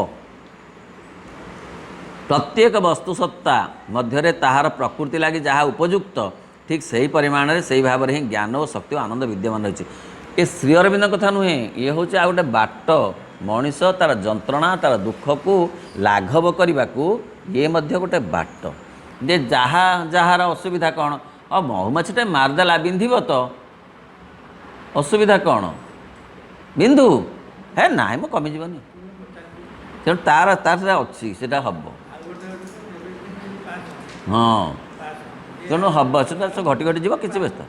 प्रत्येक वस्तुसत्ता मध्य ताहार प्रकृति लगी जहाँ उपयुक्त ठीक सही परिमाण में सही भाव में ही ज्ञान और शक्ति और आनंद विद्यमान रही ये श्री अरविंद कथा नुहे ये हूँ आ गोटे बाट मनीष तार जंत्रणा तार दुख को लाघव करने को ये मध्य गोटे बाट जे जहाँ जार असुविधा कौन महुमाछीटे मारदेला बिंधिब तो असुविधा कौन बिंदु है ना मो कमिजनी तेणु तार तार अच्छी से हम हाँ तेणु हम से घटी घटी जीव कि व्यस्त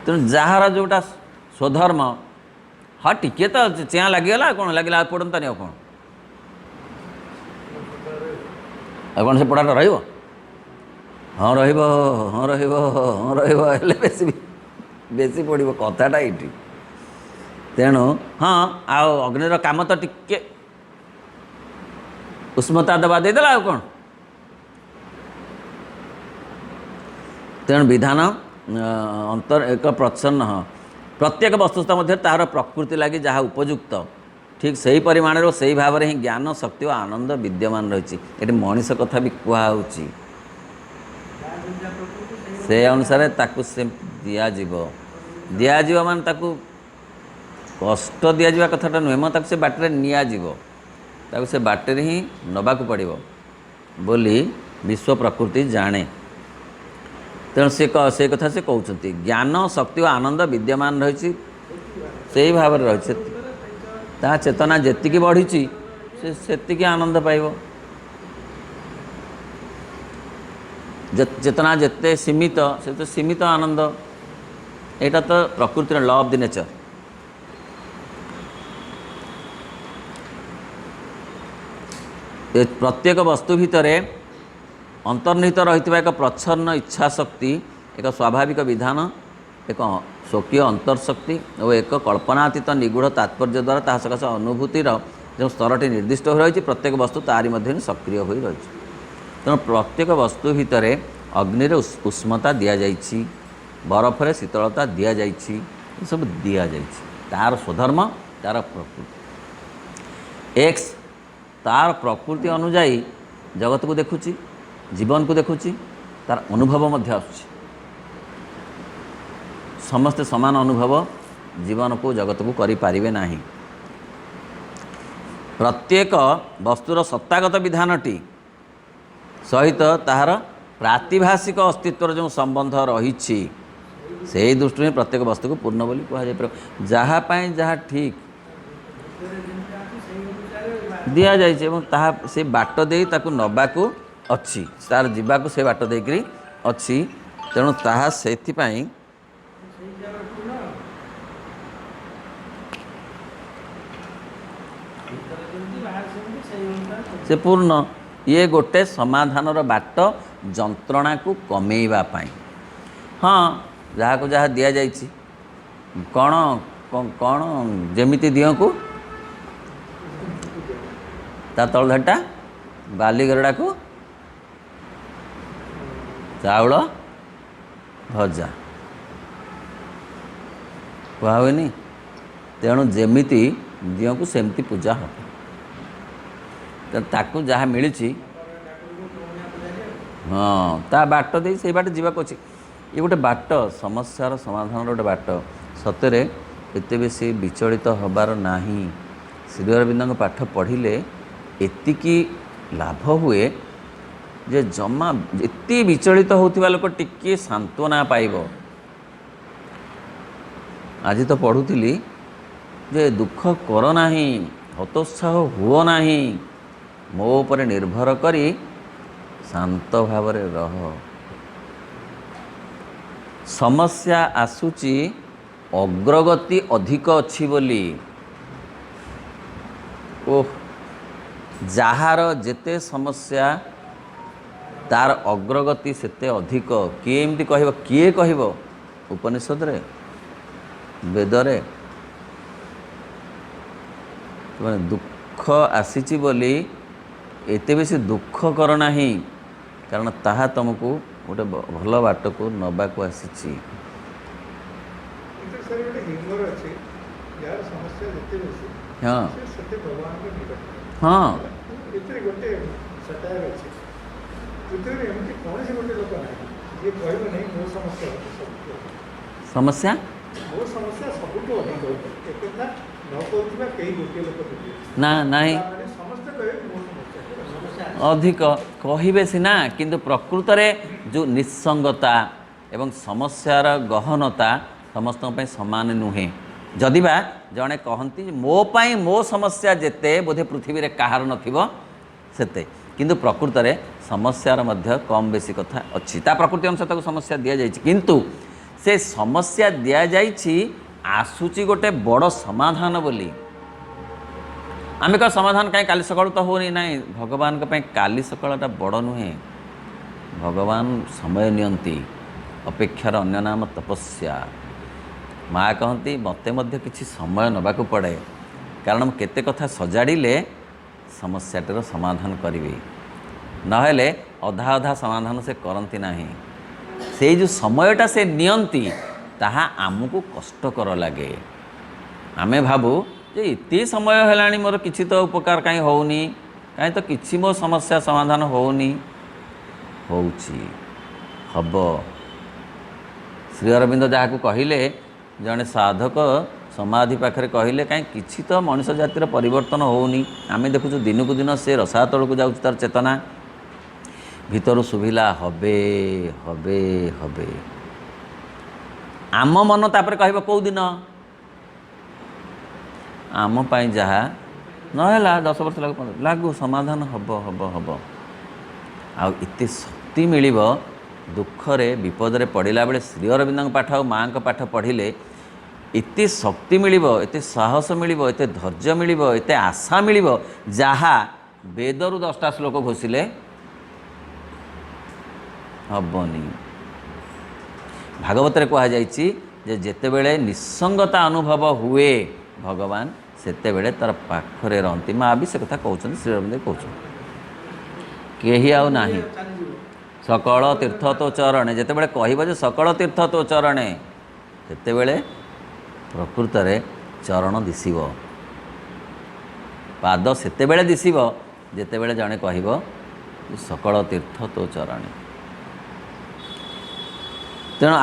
तेणु जार जोटा स्वधर्म हाँ टिके तो चिया लगिगला कौन लगे पड़तानी कौन कौन से पढ़ाटा रही हाँ हाँ हाँ बेसी बेसी पड़ो कथाटा ये तेणु हाँ अग्निर काम तो टिके उष्मता दबा देदेला कौन तेणु विधान अंतर एक प्रच्छन्न प्रत्येक वस्तुस्था मध्य तार प्रकृति लगी जहाँ उपयुक्त ठीक सही परिमाण से भाव में ही ज्ञान शक्ति और आनंद विद्यमान रही ये मनीष कथा भी कहुच्छी से अनुसार ताकू से दिज्व मान ताकू कष्ट दिज्वा कथाटा नुहे मो से बाटर निजी से बाटर ही नबाक पड़ो बोली विश्व प्रकृति जाने तेणु से कथा से कहते ज्ञान शक्ति और आनंद विद्यमान रही से भाव रही चेतना जी बढ़ी से आनंद पाइब चेतना जिते सीमित से तो सीमित आनंद यहाँ तो प्रकृति लॉ ऑफ द नेचर प्रत्येक वस्तु भितर अंतर्निहित रही एक प्रच्छन्न इच्छा शक्ति एक स्वाभाविक विधान एक स्वकीय अंतर्शक्ति और एक कल्पनातीत निगूढ़ तात्पर्य द्वारा ता सकाशे अनुभूतिर जो स्तरटी निर्दिष्ट हो रही प्रत्येक वस्तु तारी मध्य सक्रिय हो रही तेणु प्रत्येक वस्तु भितर अग्नि उष्मता दि जाइछि बरफरे शीतलता दि जाइछि सब दि जाइछि तार स्वधर्म तार प्रकृति एक्स तार प्रकृति अनुजाई जगत को देखुची जीवन को देखुची तार अनुभव मध्य आसुची समस्ते समान अनुभव जीवन को जगत को करि पारिबे नाही प्रत्येक वस्तुर सत्तागत विधानटी सहित ताहार प्रातिभाषिक अस्तित्वर जो संबंध रही से दृष्टि में प्रत्येक वस्तु को पूर्ण बोली कह जहाँ जहाँ ठीक दि जाए से बाट दे नबाकू अच्छी तार जीवाकू से बाट देकरी अच्छी तेणु ताहा सेथिपाई से पूर्ण ये गोटे समाधानर बाट जंत्रणा को कमेइबा पाई हाँ जहाँ को जहाँ दि जाइछि कौन कौन जेमिति दिह को ता तल घाटा बालीगरड़ा को चाउल भजा कहनी तेणु जेमिति दिह को सेमती पूजा हो ताकू जहाँ मिली हाँ ता बाट दे से बाट जीवाक अच्छी ये गोटे बाट समस्यार समाधान गोटे बाट सतरे एते बेसी विचलित हबार नाही श्री अरविंद पाठ पढ़िले एतिकी लाभ हुए जे जमा एति विचलित होतिबा लोक टिके सांत्वना पाइब आज तो पढ़ुली जे दुख कर नाही हतोत्साह हुओ नाही मो पर निर्भर करी शांत भाव रह समस्या आसुची अग्रगति अधिक अच्छी बोली ओह जार जेते समस्या तार अग्रगति सेते अधिक किए एमती कहब किए कहब उपनिषद रे वेद रे दुख आसीची बोली एते बेसी दुख कर नाही कारण ताहा तुमको गोटे भल बाट को नबा को आसीची हाँ हाँ समस्या ନା ନାହିଁ ଅଧିକ କହିବେ ସିନା, କିନ୍ତୁ ପ୍ରକୃତରେ ଯେଉଁ ନିଃସଙ୍ଗତା ଏବଂ ସମସ୍ୟାର ଗହନତା ସମସ୍ତଙ୍କ ପାଇଁ ସମାନ ନୁହେଁ। ଯଦିବା ଜଣେ କହନ୍ତି ମୋ ପାଇଁ ମୋ ସମସ୍ୟା ଯେତେ ବୋଧେ ପୃଥିବୀରେ କାହାର ନଥିବ ସେତେ, କିନ୍ତୁ ପ୍ରକୃତରେ ସମସ୍ୟାର ମଧ୍ୟ କମ୍ ବେଶୀ କଥା ଅଛି। ତା ପ୍ରକୃତି ଅନୁସାରେ ତାକୁ ସମସ୍ୟା ଦିଆଯାଇଛି, କିନ୍ତୁ ସେ ସମସ୍ୟା ଦିଆଯାଇଛି ଆସୁଛି ଗୋଟେ ବଡ଼ ସମାଧାନ ବୋଲି। ଆମେ କ'ଣ ସମାଧାନ କାହିଁ କାଲି ସକାଳୁ ତ ହେଉନି? ନାହିଁ, ଭଗବାନଙ୍କ ପାଇଁ କାଲି ସକାଳଟା ବଡ଼ ନୁହେଁ। ଭଗବାନ ସମୟ ନିଅନ୍ତି, ଅପେକ୍ଷାର ଅନ୍ୟ ନାମ ତପସ୍ୟା। ମା କହନ୍ତି ମୋତେ ମଧ୍ୟ କିଛି ସମୟ ନେବାକୁ ପଡ଼େ, କାରଣ ମୁଁ କେତେ କଥା ସଜାଡ଼ିଲେ ସମସ୍ୟାଟିର ସମାଧାନ କରିବି, ନହେଲେ ଅଧା ଅଧା ସମାଧାନ ସେ କରନ୍ତି ନାହିଁ। ସେଇ ଯେଉଁ ସମୟଟା ସେ ନିଅନ୍ତି ତାହା ଆମକୁ କଷ୍ଟକର ଲାଗେ। ଆମେ ଭାବୁ ଯେ ଏତେ ସମୟ ହେଲାଣି ମୋର କିଛି ତ ଉପକାର କାହିଁ ହେଉନି, କାହିଁ ତ କିଛି ମୋ ସମସ୍ୟା ସମାଧାନ ହେଉନି। ହେଉଛି, ହେବ। ଶ୍ରୀ ଅରବିନ୍ଦ ଯାହାକୁ କହିଲେ, ଜଣେ ସାଧକ ସମାଧି ପାଖରେ କହିଲେ କାହିଁ କିଛି ତ ମଣିଷ ଜାତିର ପରିବର୍ତ୍ତନ ହେଉନି। ଆମେ ଦେଖୁଛୁ ଦିନକୁ ଦିନ ସେ ରସାତଳକୁ ଯାଉଛି ତାର ଚେତନା। ଭିତରୁ ଶୁଭିଲା ହବେ ହବେ ହବେ। ଆମ ମନ ତାପରେ କହିବ କେଉଁ ଦିନ ଆମ ପାଇଁ ଯାହା ନହେଲା 10 ବର୍ଷ ଲାଗୁ ସମାଧାନ ହେବ ହେବ ହେବ। ଆଉ ଏତେ ଶକ୍ତି ମିଳିବ ଦୁଃଖରେ ବିପଦରେ ପଡ଼ିଲା ବେଳେ। ଶ୍ରୀ ଅରବିନ୍ଦଙ୍କ ପାଠ ଆଉ ମାଆଙ୍କ ପାଠ ପଢ଼ିଲେ ଏତେ ଶକ୍ତି ମିଳିବ, ଏତେ ସାହସ ମିଳିବ, ଏତେ ଧୈର୍ଯ୍ୟ ମିଳିବ, ଏତେ ଆଶା ମିଳିବ, ଯାହା ବେଦରୁ 10ଟା ଶ୍ଲୋକ ଘୋଷିଲେ ହେବନି। ଭାଗବତରେ କୁହାଯାଇଛି ଯେ ଯେତେବେଳେ ନିଃସଙ୍ଗତା ଅନୁଭବ ହୁଏ ଭଗବାନ ସେତେବେଳେ ତାର ପାଖରେ ରହନ୍ତି। ମା ବି ସେ କଥା କହୁଛନ୍ତି, ଶ୍ରୀ ଅରବିନ୍ଦ କହୁଛନ୍ତି କେହି ଆଉ ନାହିଁ। ସକଳ ତୀର୍ଥ ତୋ ଚରଣେ, ଯେତେବେଳେ କହିବ ଯେ ସକଳ ତୀର୍ଥ ତୋ ଚରଣେ, ସେତେବେଳେ ପ୍ରକୃତରେ ଚରଣ ଦିଶିବ। ପାଦ ସେତେବେଳେ ଦିଶିବ ଯେତେବେଳେ ଜଣେ କହିବ ସକଳ ତୀର୍ଥ ତୋ ଚରଣେ। ତେଣୁ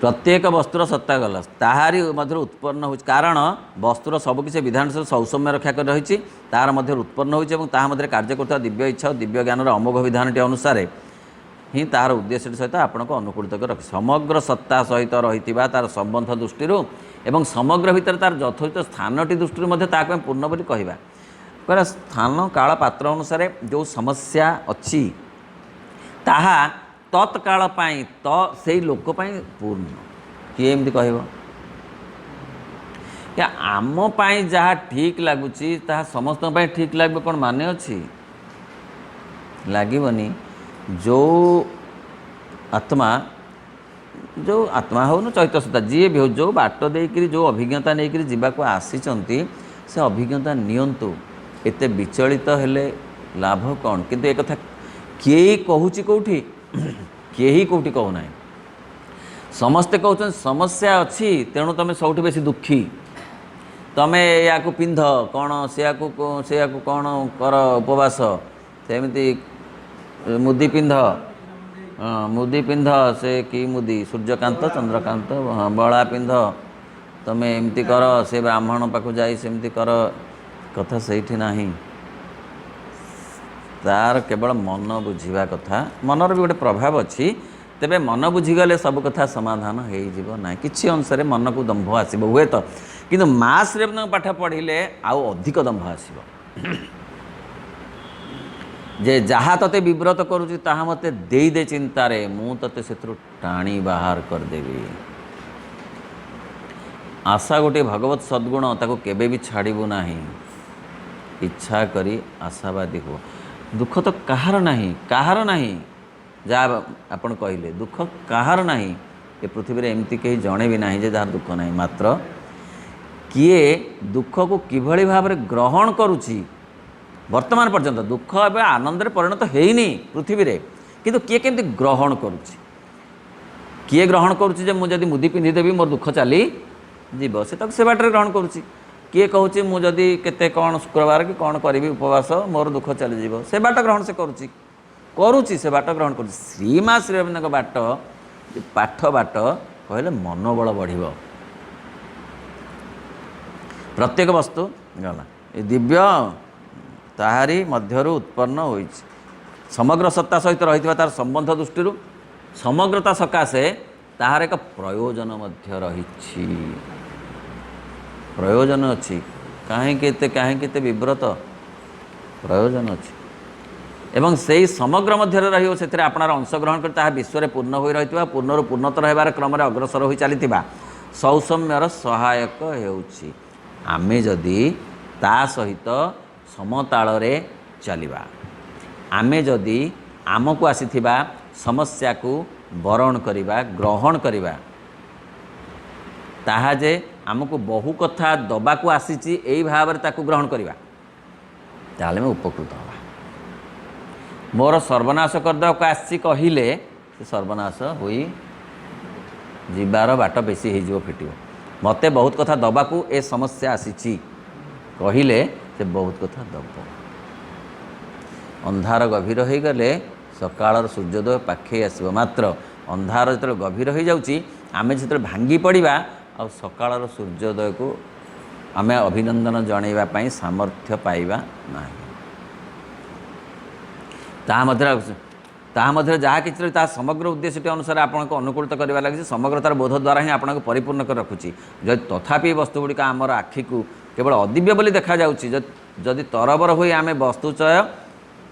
ପ୍ରତ୍ୟେକ ବସ୍ତୁର ସତ୍ତା ଗଲା ତାହାରି ମଧ୍ୟରୁ ଉତ୍ପନ୍ନ ହେଉଛି। କାରଣ ବସ୍ତୁର ସବୁକିଛି ବିଧାନ ସହ ସୌସମ୍ୟ ରକ୍ଷା କରି ରହିଛି, ତାହାର ମଧ୍ୟରୁ ଉତ୍ପନ୍ନ ହେଉଛି ଏବଂ ତାହା ମଧ୍ୟରେ କାର୍ଯ୍ୟ କରୁଥିବା ଦିବ୍ୟ ଇଚ୍ଛା ଓ ଦିବ୍ୟ ଜ୍ଞାନର ଅମୋଘ ବିଧାନଟି ଅନୁସାରେ ହିଁ ତାହାର ଉଦ୍ଦେଶ୍ୟଟି ସହିତ ଆପଣଙ୍କୁ ଅନୁକୂଳିତ କରି ରଖି ସମଗ୍ର ସତ୍ତା ସହିତ ରହିଥିବା ତାର ସମ୍ବନ୍ଧ ଦୃଷ୍ଟିରୁ ଏବଂ ସମଗ୍ର ଭିତରେ ତାର ଯଥୋଚିତ ସ୍ଥାନଟି ଦୃଷ୍ଟିରୁ ମଧ୍ୟ ତାହାକୁ ଆମେ ପୂର୍ଣ୍ଣ ବୋଲି କହିବା। କହିଲା ସ୍ଥାନ କାଳ ପାତ୍ର ଅନୁସାରେ ଯେଉଁ ସମସ୍ୟା ଅଛି ତାହା ତତ୍କାଳ ପାଇଁ ସେଇ ଲୋକ ପାଇଁ ପୂର୍ଣ୍ଣ। କିଏ ଏମିତି କହିବ? ଆମ ପାଇଁ ଯାହା ଠିକ୍ ଲାଗୁଛି ତାହା ସମସ୍ତଙ୍କ ପାଇଁ ଠିକ୍ ଲାଗିବ କ'ଣ ମାନେ ଅଛି? ଲାଗିବନି। ଯେଉଁ ଆତ୍ମା ହେଉନ ଚୈତନ୍ୟତା ଯିଏ ବି ହେଉ, ଯେଉଁ ବାଟ ଦେଇକରି ଯେଉଁ ଅଭିଜ୍ଞତା ନେଇକରି ଯିବାକୁ ଆସିଛନ୍ତି ସେ ଅଭିଜ୍ଞତା ନିଅନ୍ତୁ। ଏତେ ବିଚଳିତ ହେଲେ ଲାଭ କ'ଣ? କିନ୍ତୁ ଏ କଥା କିଏ କହୁଛି କେଉଁଠି? କେହି କେଉଁଠି କହୁନାହିଁ। ସମସ୍ତେ କହୁଛନ୍ତି ସମସ୍ୟା ଅଛି ତେଣୁ ତୁମେ ସବୁଠୁ ବେଶୀ ଦୁଃଖୀ, ତୁମେ ୟାକୁ ପିନ୍ଧ କ'ଣ, ସେୟାକୁ କ'ଣ କର ଉପବାସ, ସେମିତି ମୁଦି ପିନ୍ଧ, ମୁଦି ପିନ୍ଧ, ସେ କି ମୁଦି ସୂର୍ଯ୍ୟକାନ୍ତ ଚନ୍ଦ୍ରକାନ୍ତ ବଳା ପିନ୍ଧ, ତୁମେ ଏମିତି କର, ସେ ବ୍ରାହ୍ମଣ ପାଖକୁ ଯାଇ ସେମିତି କର। କଥା ସେଇଠି ନାହିଁ। ତାର କେବଳ ମନ ବୁଝିବା କଥା। ମନର ବି ଗୋଟେ ପ୍ରଭାବ ଅଛି। ତେବେ ମନ ବୁଝିଗଲେ ସବୁ କଥା ସମାଧାନ ହେଇଯିବ ନାହିଁ। କିଛି ଅନୁସାରେ ମନକୁ ଦମ୍ଭ ଆସିବ ହୁଏତ, କିନ୍ତୁ ମା ଶ୍ରୀ ଅରବିନ୍ଦଙ୍କ ପାଠ ପଢ଼ିଲେ ଆଉ ଅଧିକ ଦମ୍ଭ ଆସିବ ଯେ ଯାହା ତତେ ବିବ୍ରତ କରୁଛି ତାହା ମୋତେ ଦେଇଦେ ଚିନ୍ତାରେ, ମୁଁ ତତେ ସେଥିରୁ ଟାଣି ବାହାର କରିଦେବି। ଆଶା ଗୋଟିଏ ଭଗବତ ସଦ୍ଗୁଣ, ତାକୁ କେବେ ବି ଛାଡ଼ିବୁ ନାହିଁ। ଇଚ୍ଛା କରି ଆଶାବାଦୀ ହୁଅ। ଦୁଃଖ ତ କାହାର ନାହିଁ। ଯାହା ଆପଣ କହିଲେ ଦୁଃଖ କାହାର ନାହିଁ। ଏ ପୃଥିବୀରେ ଏମିତି କେହି ଜଣେ ବି ନାହିଁ ଯେ ଯାହାର ଦୁଃଖ ନାହିଁ। ମାତ୍ର କିଏ ଦୁଃଖକୁ କିଭଳି ଭାବରେ ଗ୍ରହଣ କରୁଛି। ବର୍ତ୍ତମାନ ପର୍ଯ୍ୟନ୍ତ ଦୁଃଖ ଏବେ ଆନନ୍ଦରେ ପରିଣତ ହେଇନି ପୃଥିବୀରେ, କିନ୍ତୁ କିଏ କେମିତି ଗ୍ରହଣ କରୁଛି। କିଏ ଗ୍ରହଣ କରୁଛି ଯେ ମୁଁ ଯଦି ମୁଦି ପିନ୍ଧିଦେବି ମୋର ଦୁଃଖ ଚାଲିଯିବ, ସେ ତାକୁ ସେ ବାଟରେ ଗ୍ରହଣ କରୁଛି। किए कहूँ मुझे केते कौन शुक्रवार कि कौन करी उपवास मोर दुख चलीज से बाट ग्रहण से करुच्ची से बाट ग्रहण कर श्रीमा श्रीअरविंद बाट पाठ बाट कहले मनोबल बढ़ प्रत्येक वस्तु गला ये दिव्य ताहारी मध्यरु उत्पन्न होई समग्र सत्ता सहित रही तार संबंध दृष्टि समग्रता सकाशे ताहार एक प्रयोजन मध्य रही प्रयोजन अच्छी कहीं विव्रत प्रयोजन अच्छी एवं से समग्र मध्य रही से आपणार अंशग्रहण कर विश्व पूर्ण हो रही पूर्णर पूर्णतर होबार क्रम अग्रसर हो चली सौसम्यर सहायक होउछि आमे जदि ता सहित समताଳରେ चलिबा आमे जदि आमको आसीथिबा समस्या को बरण करिबा ग्रहण करिबा ताहा जे आमको बहु कथा दबाको आसीची एई भाव ताकू ग्रहण करिबा ताले में उपकृत हवा मोर सर्वनाश करदेवा को आसी कहिले से सर्वनाश होई जीवार बाट बेसी हो फिटिव मते बहुत कथा दबाकू ए समस्या आसीची कहिले से बहुत कथा दब अंधार गभीर हो गले सकाळर सूर्योदय पाखे आसब मात्र अंधार जो गभीर हो जाउची आमे जो भांगी पड़ा आ सकाळर सूर्योदय को आमे अभिनंदन जनइबा पई सामर्थ्य पाइबा नाही ताहा जहाँ कि समग्र उद्देश्य अनुसार आपको अनुकूलित करवा लगी समग्रतार बोध द्वारा ही आपको परिपूर्ण कर रखुच्छी जदि तथापि वस्तु गुड़िक आमर आखि को केवल अदिव्य बोली देखा जदि तरबर हुई आम वस्तुचय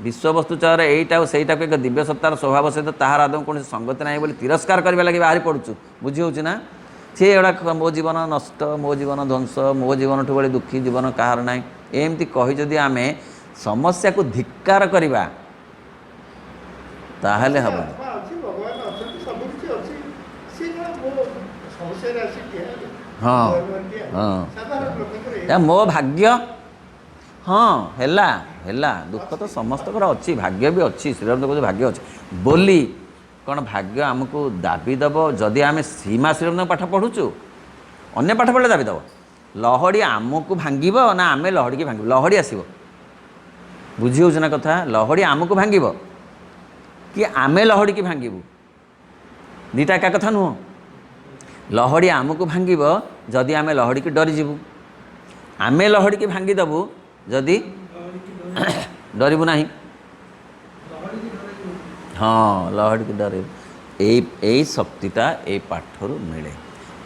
विश्व वस्तुचयर यहीटा से एक दिव्य सत्तार स्वभाव सहित ताहार आदम कौन संगति ना बोली तिरस्कार करने लगे बाहरी पड़ुचु बुझी हो ना सी एड़ा मो जीवन नष्ट मो जीवन ध्वंस मो जीवन ठू बड़ी दुखी जीवन कहार ना एमती कही जदि आम समस्या को धिक्कार करवा ताहले हम हाँ हाँ मो भाग्य हाँ है दुख तो समस्त अच्छी भाग्य भी अच्छी श्रीराम कह भाग्य अच्छी बोली कौन भाग्य आमको दाबी दब जदि आम सीमा श्रीराम पाठ पढ़ुचु अन्य पाठ पढ़ले दाबी दब लहड़ी आमको भांग ना आम लहड़ी की भांग लहड़ी आसब बुझी हो ना कथा लहड़ी आमको भांग कि आमे लहड़ी की भांगबू दीटा एका कथा नुह लहड़ी आमको भांग जदि आमे लहड़ी की डरीजु आमे लहड़ी की भांगी देबू जदि डरबू ना हाँ लहड़ी की डर यही शक्तिटा ये पाठर मिले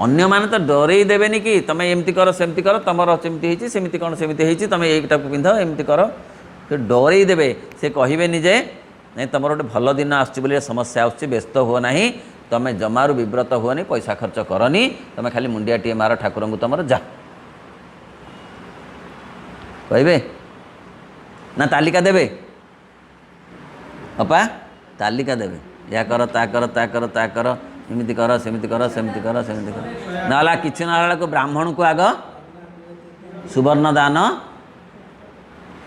अन्य माने तो डरई देवेनि कि तुम एमती कर सेमती कर तुम सेमती सेमती कौन सेमती होती तुम यहीटा पिंध एमती कर डरई देवे से कहबेनि जे नहीं तुम गोटे भल दिन आसुच्ची समस्या आसुच्ची व्यस्त हुआ ना तुम जमारू विव्रत हुआ पैसा खर्च करनी तुम खाली मुंडिया टी मार ठाकुर को तुम जा कहे ना तालिका देवे अपा तालिका देवे या कर ता कर ता कर ता कर एमती कर सेमती कर सेमती कर सेमती कर ना कि ना को ब्राह्मण को आग सुवर्ण दान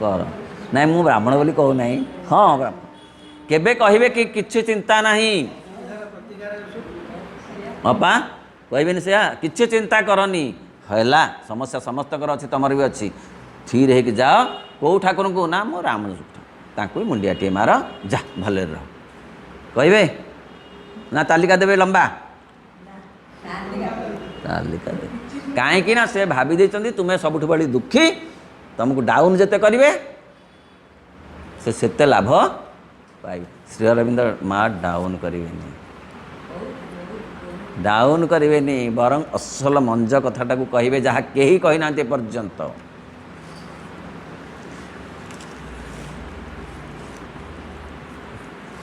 कर ना मु ब्राह्मण बोली कहू ना हाँ ब्राह्मण केबे कहिबे कि किछि चिंता नहीं अपा कहबेनि से किछि चिंता करनी हैला समस्या समस्त अच्छी तुम भी अच्छी स्थिर है कि जाओ कौ ठाकुर को ना मो राम ताकू मुंडिया टे मार जा भले रह कहबे ना तालिका देवे लंबा तालिका दे कहीं ना से भाभी देचंदी तुम्हें सबुठ बड़ी दुखी तुमको डाउन जेते करिवे से लाभ पाइबे श्री अरविंद माँ डाउन करेनि बरं असल मंज कथाटा को कहे जहाँ कहीं कही ना पर्यंत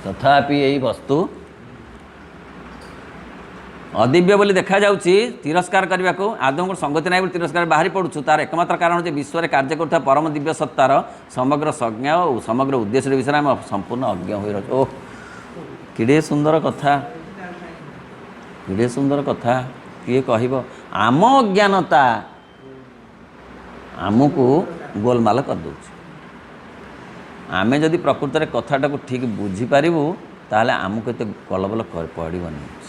तथापि यही वस्तु अदिव्य बोली देखा जाउची तिरस्कार करने को आदम संगति ना तिरस्कार बाहरी पड़ुछु तार एकमात्र कारण जे विश्व में कार्य कर परम दिव्य सत्तार समग्र संज्ञा और समग्र उद्देश्य विषय में संपूर्ण अज्ञ हो रही ओह किड़े सुंदर कथा किड़े सुंदर कथा किए कह आम अज्ञानता आमको गोलमाल कर दूँ आमे जदि प्रकृत में कथाटा को ठीक बुझीपारू ताहले आमको एत कलबल पड़ोनी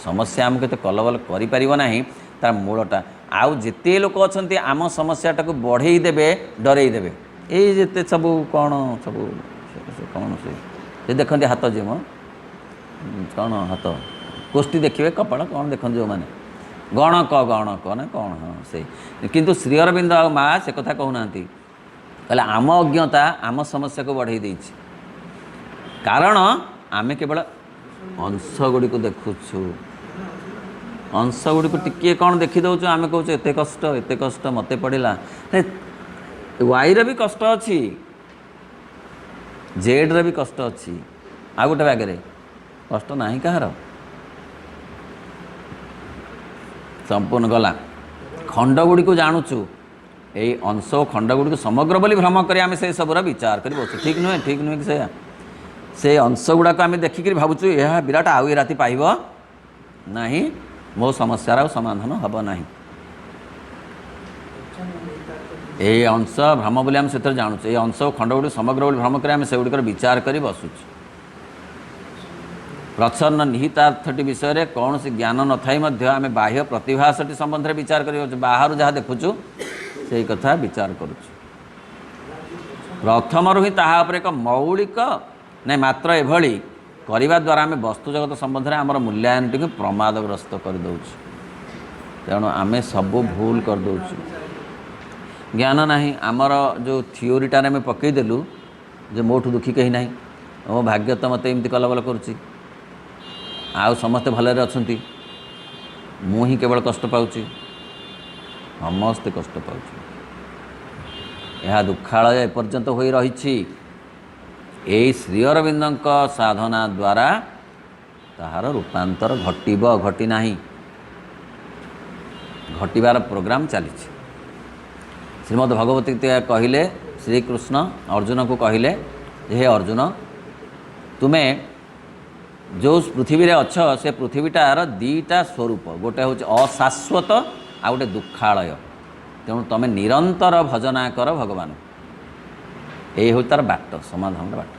समस्या आमको एत कलबल करना तार मूलटा आउ जेते लोक अच्छा आम समस्याटा को बढ़ई देवे डरई देवे ये जेते सब कौन सब कौन से देखते हाथ जे मो कौन हाथ गोष्ठी देखिए कपाल कौन देखते जो मैंने गणक ना कौन हाँ से किंतु श्री अरविंद आ माँ से कथा कहूना कहले आम अज्ञता आम समस्या को बढ़ई देछि कारण आमे केवल अंश गुड़ी को देखुछु अंश गुड़ी को टिके कौन देखी दौचु आमे कहूँ एते कष्ट मते पड़िला वाई रे भी कष्ट अच्छी जेड रे भी कष्ट अच्छी आ गोटे बागरे कष्ट नहीं कहार संपूर्ण गला खंड गुड़ी को जानूचु यही अंश खंड गुड़ी को समग्र बोली भ्रम करी आमे से सबुरा विचार करी बसु ठीक नुहे कि से अंश गुड़ाक आम देखिक भावुँ यह विराट आउ ये राति पाइब नहीं मो समस्यार समाधान हम ना यही अंश भ्रम बोली आम से जानूँ ये अंश खंड गुड़ी समग्र बोली भ्रम करी आम से गुड़िकर विचार करी बसुच प्रच्छन्न निहितार्थटी विषय में कौन सी ज्ञान न थाई आम बाह्य प्रतिभासटी संबंध में विचार कर बाहर जहाँ देखुचु से कथा विचार करुचु प्रथम ही ताहा उपर एक मौलिक नहीं मात्र एभली करने द्वारा आम वस्तु जगत संबंध में आमर मूल्यांकन टी प्रमादग्रस्त करदे तेणु आम सब भूल करदे ज्ञान नहीं आमर जो थिओरीटार आम पकईदेलु जे मोठू दुखी कहीं ना मो भाग्य तो मत एमती कलबल करुच्ची आउ समस्ते भलरे अछंती मु ही केवल कष्ट पाउची समस्ते कष्ट पाउची यह दुखालय एपर्यंत हो रही यही श्री अरविंदक साधना द्वारा ताहार रूपांतर घटिब घटी नाही घटिबार प्रोग्राम चली श्रीमद् भगवती कहले श्रीकृष्ण अर्जुन को कहले हे अर्जुन तुम्हें जो पृथ्वी रे अच्छ से पृथ्वीटार दीटा स्वरूप गोटे हूँ अशाश्वत आ गोटे दुखालय तेणु तुम निरंतर भजना कर भगवान यही हूँ तार बाट समाधान बाट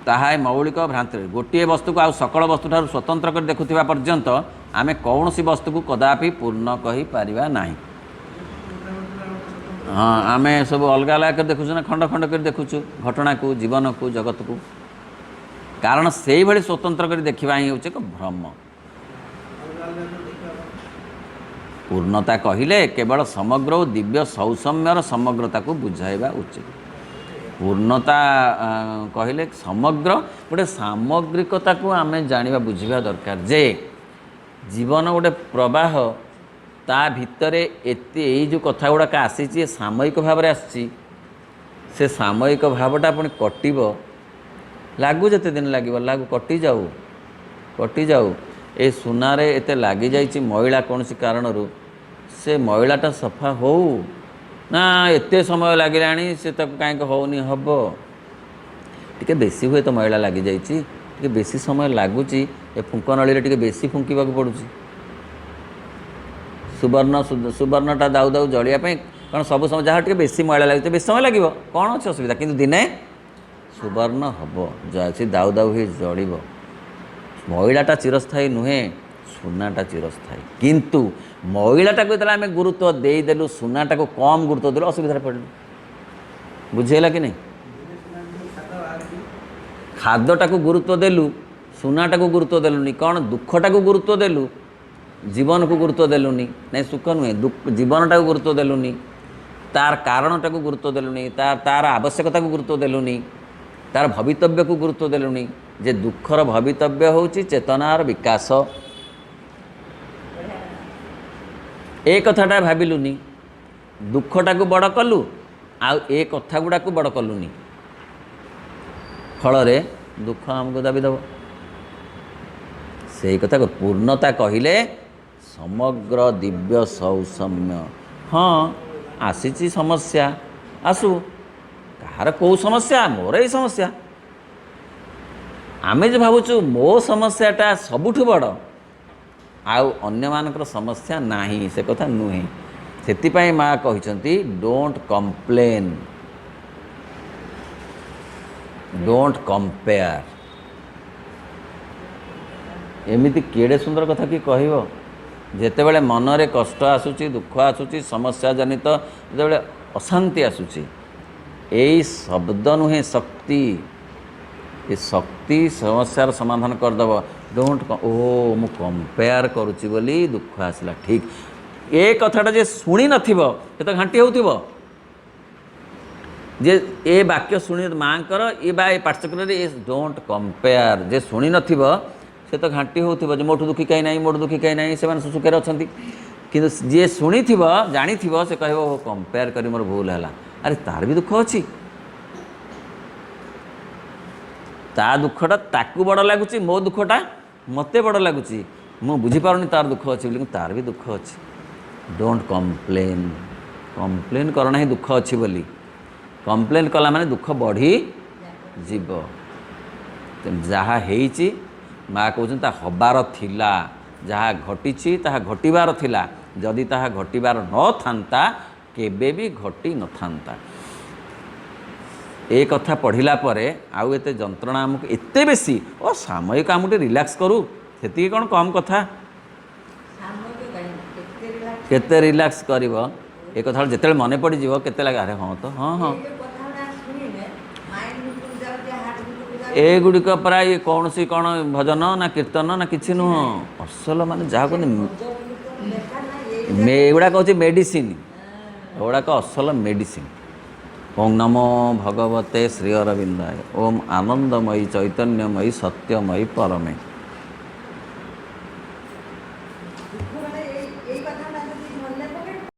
ताहा मौलिक भ्रांति गोटे वस्तु को आ सकल वस्तु ठार स्वतंत्र कर देखुवा पर्यंत आम कौन सी वस्तु को कदापि पूर्ण कही पारिबा नाही हाँ आम सब अलग अलग कर देखुचु ना खंड खंड कर देखुचु घटना को जीवन को जगत को कारण से ही स्वतंत्र कर देखा ही हूँ एक भ्रम पूर्णता कहले केवल समग्र और दिव्य सौसम्यर समग्रता को बुझाइबा उचित पूर्णता कहले समग्र गोटे सामग्रिकता को आम जानिबा बुझिबा दरकार जे जीवन गोटे प्रवाह ता भितर एते जो कथा गुड़ाक आसी सामयिक भाव में आसी से सामयिक भावटा पुणी कटिब लागू जिते दिन लगे लागू कटि जाऊ ए सुनारे एते लगी जाइए मैला कौन सी कारण से मैलाटा सफा हो ना एते समय लगे से कहीं होनी हम टी बेसी हुए तो मैला लगी जाइए बेसी समय लगुच ए फुंक नली टे बेसी फुंकवा पड़ू सुवर्णटा दाऊ दाऊ जलियापाई कारण सब समय जहाँ टे बेसी मैला लगे बेसी समय लगे कौन अच्छे असुविधा कि दिने सुवर्ण हम जैसे दाऊ दाऊ ही जड़ मैलाटा चिरस्थायी नुहे सुनाटा चिरस्थायी किंतु मैलाटा को आम गुरुत्व देदेलु सुनाटा को कम गुरुत्व देलु असुविधा पड़लु बुझेगा कि नहीं खाद्यटा को गुरुत्व देलु सुनाटा को गुरुत्व देलुनी कौन दुखटा को गुरुत्व देलु जीवन को गुरुत्व देलुनी नहीं सुख नुहे जीवनटा को गुरुत्व देलुनी तार कारणटा को गुरुत्व देलुनी तार आवश्यकता को गुरुत्व देलुनी तार भवितव्य को गुरुत्व देलुनी जे दुखर भवितव्य होची चेतनार विकास ए कथाटा भाविलुनी दुखटा को बड़ कलु आ कथा गुड़ा को बड़ कलुनी फल दुख आमको दाबीदेव से कथा को पूर्णता कहले समग्र दिव्य सौसम्य हाँ आसी समस्या आसू कहार कौ समस्या मोर ही समस्या आमे जो भावुचु मो समस्याटा सबुठु बड़ आउ अन्य मानकर समस्या नाही से कथा नुहे से माँ कहते डोंट कंप्लेन डोंट कंपेयर एमिति केड़े सुंदर कथा कि कहब ଯେତେବେଳେ ମନରେ କଷ୍ଟ ଆସୁଛି, ଦୁଃଖ ଆସୁଛି, ସମସ୍ୟା ଜନିତ ଯେତେବେଳେ ଅଶାନ୍ତି ଆସୁଛି, ଏଇ ଶବ୍ଦ ନୁହେଁ ଶକ୍ତି, ଏ ଶକ୍ତି ସମସ୍ୟାର ସମାଧାନ କରିଦେବ। ଡୋଣ୍ଟ ମୁଁ କମ୍ପେୟାର କରୁଛି ବୋଲି ଦୁଃଖ ଆସିଲା। ଠିକ୍ ଏ କଥାଟା ଯେ ଶୁଣି ନଥିବ ସେ ତ ଘାଣ୍ଟି ହେଉଥିବ, ଯେ ଏ ବାକ୍ୟ ଶୁଣି ମାଆଙ୍କର ଏ ବା ଏ ପାଠ୍ୟକ୍ରମରେ ଏ ଡୋଣ୍ଟ କମ୍ପେୟାର ଯେ ଶୁଣି ନଥିବ ସେ ତ ଘାଣ୍ଟି ହେଉଥିବ ଯେ ମୋଠୁ ଦୁଃଖୀ କାହିଁ ନାହିଁ, ମୋଠୁ ଦୁଃଖୀ କାହିଁ ନାହିଁ, ସେମାନେ ସୁଖରେ ଅଛନ୍ତି। କିନ୍ତୁ ଯିଏ ଶୁଣିଥିବ ଜାଣିଥିବ ସେ କହିବ କମ୍ପେୟାର କରି ମୋର ଭୁଲ ହେଲା। ଆରେ ତାର ବି ଦୁଃଖ ଅଛି, ତା ଦୁଃଖଟା ତାକୁ ବଡ଼ ଲାଗୁଛି, ମୋ ଦୁଃଖଟା ମୋତେ ବଡ଼ ଲାଗୁଛି। ମୁଁ ବୁଝିପାରୁନି ତାର ଦୁଃଖ ଅଛି ବୋଲି, କିନ୍ତୁ ତାର ବି ଦୁଃଖ ଅଛି। ଡୋଣ୍ଟ କମ୍ପ୍ଲେନ୍, କମ୍ପ୍ଲେନ୍ କର ନାହିଁ ଦୁଃଖ ଅଛି ବୋଲି। କମ୍ପ୍ଲେନ୍ କଲା ମାନେ ଦୁଃଖ ବଢ଼ିଯିବ। ଯାହା ହେଇଛି ମା କହୁଛନ୍ତି ତା ହେବାର ଥିଲା, ଯାହା ଘଟିଛି ତାହା ଘଟିବାର ଥିଲା। ଯଦି ତାହା ଘଟିବାର ନଥାନ୍ତା କେବେ ବି ଘଟି ନଥାନ୍ତା। ଏ କଥା ପଢ଼ିଲା ପରେ ଆଉ ଏତେ ଯନ୍ତ୍ରଣା ଆମକୁ ଏତେ ବେଶୀ ସାମୟିକ ଆମକୁ ଟିକେ ରିଲାକ୍ସ କରୁ, ସେତିକି କ'ଣ କମ୍ କଥା? କେତେ ରିଲାକ୍ସ କରିବ ଏ କଥା ଯେତେବେଳେ ମନେ ପଡ଼ିଯିବ କେତେ ଲାଗେ, ଆରେ ହଁ ତ ହଁ ହଁ ଏଗୁଡ଼ିକ ପ୍ରାୟ କୌଣସି କ'ଣ ଭଜନ ନା କୀର୍ତ୍ତନ ନା କିଛି ନୁହଁ, ଅସଲ ମାନେ ଯାହା କୁହନ୍ତି ଏଗୁଡ଼ାକ ହେଉଛି ମେଡ଼ିସିନ, ଏଗୁଡ଼ାକ ଅସଲ ମେଡ଼ିସିନ। ଓମ୍ ନମୋ ଭଗବତେ ଶ୍ରୀ ଅରବିନ୍ଦାୟ। ଓମ୍ ଆନନ୍ଦମୟୀ ଚୈତନ୍ୟମୟୀ ସତ୍ୟମୟୀ ପରମେ।